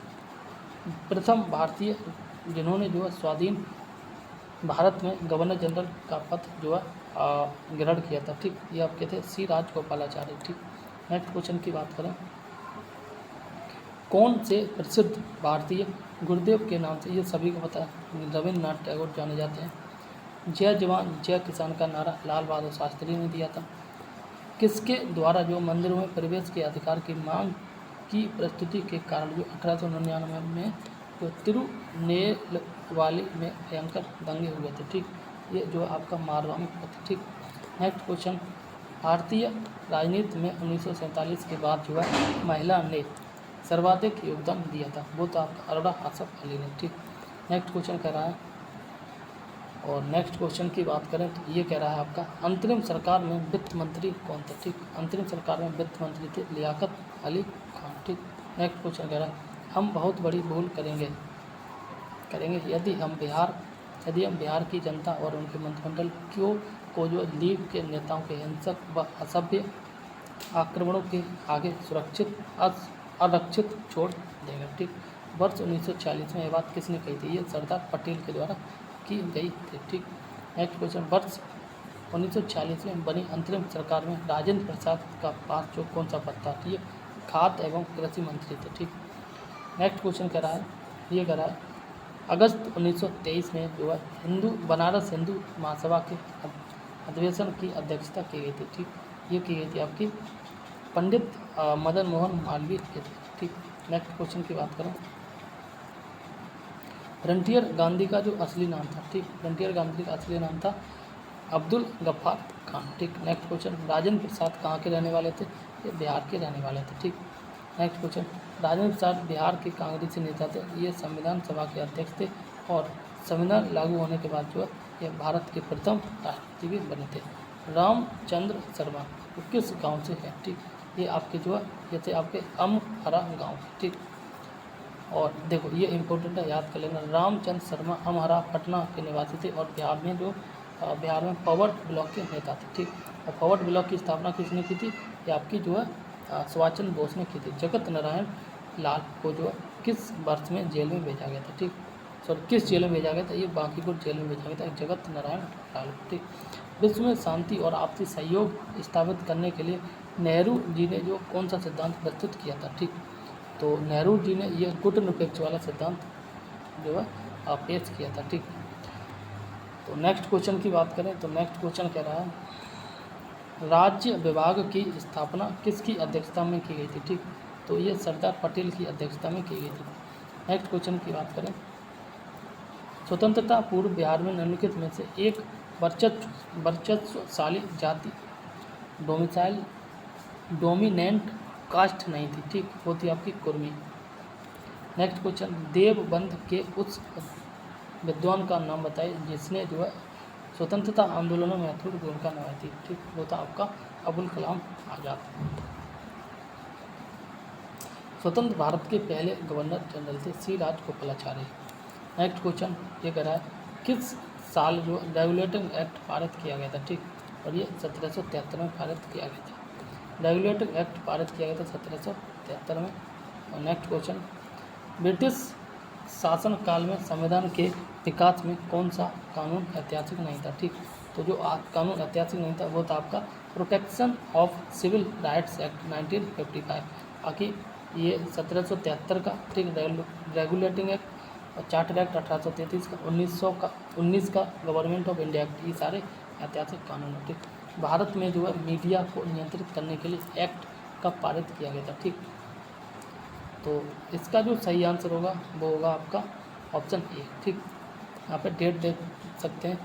प्रथम भारतीय जिन्होंने जो है स्वाधीन भारत में गवर्नर जनरल का पद जो है ग्रहण किया था, ठीक, ये आपके थे सी राजगोपालाचारी, ठीक। नेक्स्ट क्वेश्चन की बात करें, कौन से प्रसिद्ध भारतीय गुरुदेव के नाम से, ये सभी को पता है, रविन्द्रनाथ टैगोर जाने जाते हैं। जय जवान जय किसान का नारा लाल बहादुर शास्त्री ने दिया था। किसके द्वारा जो मंदिरों में प्रवेश के अधिकार की मांग की प्रस्तुति के कारण जो 1899 में जो तिरुनेलवाली में भयंकर दंगे हुए थे, ठीक, ये जो आपका मारवा में हुआ था, ठीक। नेक्स्ट क्वेश्चन, भारतीय राजनीति में 1947 के बाद जो है महिला ने सर्वाधिक योगदान दिया था, वो तो आपका अरोड़ा आसफ अली ने, ठीक। नेक्स्ट क्वेश्चन कह रहा है, और नेक्स्ट क्वेश्चन की बात करें तो ये कह रहा है आपका अंतरिम सरकार में वित्त मंत्री कौन थे, ठीक, अंतरिम सरकार में वित्त मंत्री थे लियाकत अली खान, ठीक। नेक्स्ट क्वेश्चन कह रहा है हम बहुत बड़ी भूल करेंगे यदि हम बिहार की जनता और उनके मंत्रिमंडल को जो लीग के नेताओं के हिंसक व असभ्य आक्रमणों के आगे आरक्षित छोड़ देंगे, ठीक। वर्ष 1940 में ये बात किसने कही थी, ये सरदार पटेल के द्वारा की गई थी, ठीक। नेक्स्ट क्वेश्चन, वर्ष 1940 में बनी अंतरिम सरकार में राजेंद्र प्रसाद का पास जो कौन सा पद था, ये खाद्य एवं कृषि मंत्री थे, ठीक। नेक्स्ट क्वेश्चन कह रहा है, ये कह रहा है अगस्त 1923 में जो है बनारस हिंदू महासभा के अधिवेशन की अध्यक्षता की गई थी, ठीक, ये की गई थी आपकी पंडित मदन मोहन मालवीय के थे, ठीक। नेक्स्ट क्वेश्चन की बात करें, फ्रंटियर गांधी का जो असली नाम था, ठीक, फ्रंटियर गांधी का असली नाम था अब्दुल गफ्फार खान, ठीक। नेक्स्ट क्वेश्चन, राजेंद्र प्रसाद कहाँ के रहने वाले थे, ये बिहार के रहने वाले थे, ठीक। नेक्स्ट क्वेश्चन, राजेंद्र प्रसाद बिहार के कांग्रेसी नेता थे, ये संविधान सभा के अध्यक्ष थे, और संविधान लागू होने के बाद जो है ये भारत के प्रथम राष्ट्रपति भी बने थे। रामचंद्र शर्मा वो किस गांव से है, ठीक, ये आपके जो है ये थे आपके अमहरा गांव, ठीक। और देखो ये इम्पोर्टेंट है, याद कर लेना, रामचंद्र शर्मा अमहरा पटना के निवासी थे, और बिहार में पवर्ड ब्लॉक के नेता थे, ठीक। और पवर्ड ब्लॉक की स्थापना किसने की थी, ये आपकी जो है सुभाष चंद्र बोस ने की थी। जगत नारायण लाल को जो किस वर्ष में जेल में भेजा गया था, ठीक, किस जेल में भेजा गया था, ये बांकीपुर जेल में भेजा गया था जगत नारायण लाल, ठीक। विश्व में शांति और आपसी सहयोग स्थापित करने के लिए नेहरू जी ने जो कौन सा सिद्धांत प्रस्तुत किया था, ठीक, तो नेहरू जी ने ये गुटनिरपेक्ष वाला सिद्धांत जो है पेश किया था, ठीक। तो नेक्स्ट क्वेश्चन की बात करें तो नेक्स्ट क्वेश्चन कह रहा है राज्य विभाग की स्थापना किसकी अध्यक्षता में की गई थी, ठीक, तो ये सरदार पटेल की अध्यक्षता में की गई थी। नेक्स्ट क्वेश्चन की बात करें, स्वतंत्रता पूर्व बिहार में निम्नलिखित में से एक वर्चस्वशाली जाति डोमिनेंट कास्ट नहीं थी, ठीक, वो थी आपकी कुर्मी। नेक्स्ट क्वेश्चन, देवबंद के उस विद्वान का नाम बताइए जिसने जो है स्वतंत्रता आंदोलनों में महत्वपूर्ण भूमिका निभाई थी, ठीक, वो था आपका अबुल कलाम आज़ाद। स्वतंत्र भारत के पहले गवर्नर जनरल थे सी राजगोपालाचारी। नेक्स्ट क्वेश्चन ये कह रहा है किस साल जो रेगुलेटिंग एक्ट पारित किया गया था, ठीक, और ये 1773 में पारित किया गया था। रेगुलेटिंग एक्ट पारित किया गया था 1773 में। और नेक्स्ट क्वेश्चन, ब्रिटिश शासन काल में संविधान के विकास में कौन सा कानून ऐतिहासिक नहीं था, ठीक, तो जो कानून ऐतिहासिक नहीं था वो था आपका protection of civil rights act 1955। बाकी ये 1773 का, ठीक, रेगुलेटिंग एक्ट और चार्टर एक्ट 1833 का, 1919 का गवर्नमेंट ऑफ इंडिया एक्ट, ये सारे ऐतिहासिक कानून है, ठीक। भारत में जो है मीडिया को नियंत्रित करने के लिए एक्ट कब पारित किया गया था, ठीक, तो इसका जो सही आंसर होगा वो होगा आपका ऑप्शन ए। ठीक, यहाँ पे डेट देख सकते हैं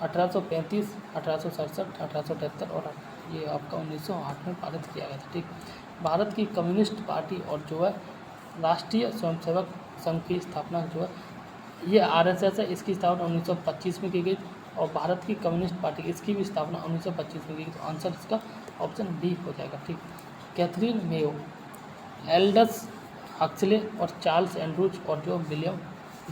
1835, 1867, 1873 और ये आपका 1908 में पारित किया गया था। ठीक, भारत की कम्युनिस्ट पार्टी और जो है राष्ट्रीय स्वयंसेवक संघ की स्थापना जो है ये आरएसएस है, इसकी स्थापना 1925 में की गई और भारत की कम्युनिस्ट पार्टी इसकी भी स्थापना 1925 में की गई। तो आंसर इसका ऑप्शन बी हो जाएगा। ठीक, कैथरीन मेयो, एल्डस हक्सले और चार्ल्स एंड्रूज और जो विलियम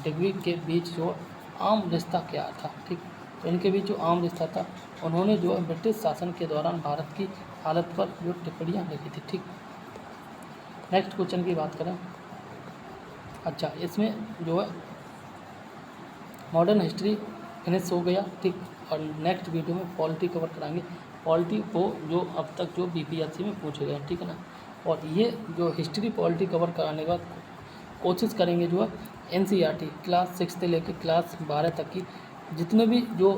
डिग्री के बीच जो आम रिश्ता क्या था। ठीक, तो इनके बीच जो आम रिश्ता था, उन्होंने जो है ब्रिटिश शासन के दौरान भारत की हालत पर जो टिप्पणियाँ लिखी थी। ठीक, नेक्स्ट क्वेश्चन की बात करें। अच्छा, इसमें जो है मॉडर्न हिस्ट्री फिनिश हो गया। ठीक, और नेक्स्ट वीडियो में पॉलिटी कवर कराएंगे। पॉलिटी को जो अब तक जो बीपीएससी में पूछे गए, ठीक है ना। और ये जो हिस्ट्री पॉलिटी कवर कराने के बाद कोशिश करेंगे जो है एनसीईआरटी क्लास 6 से लेकर क्लास 12 तक की जितने भी जो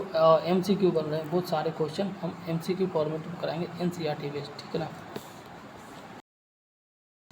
एमसीक्यू बन रहे हैं वो सारे क्वेश्चन हम एमसीक्यू फॉर्मेट में कराएंगे एनसीईआरटी बेस्ड, ठीक है ना।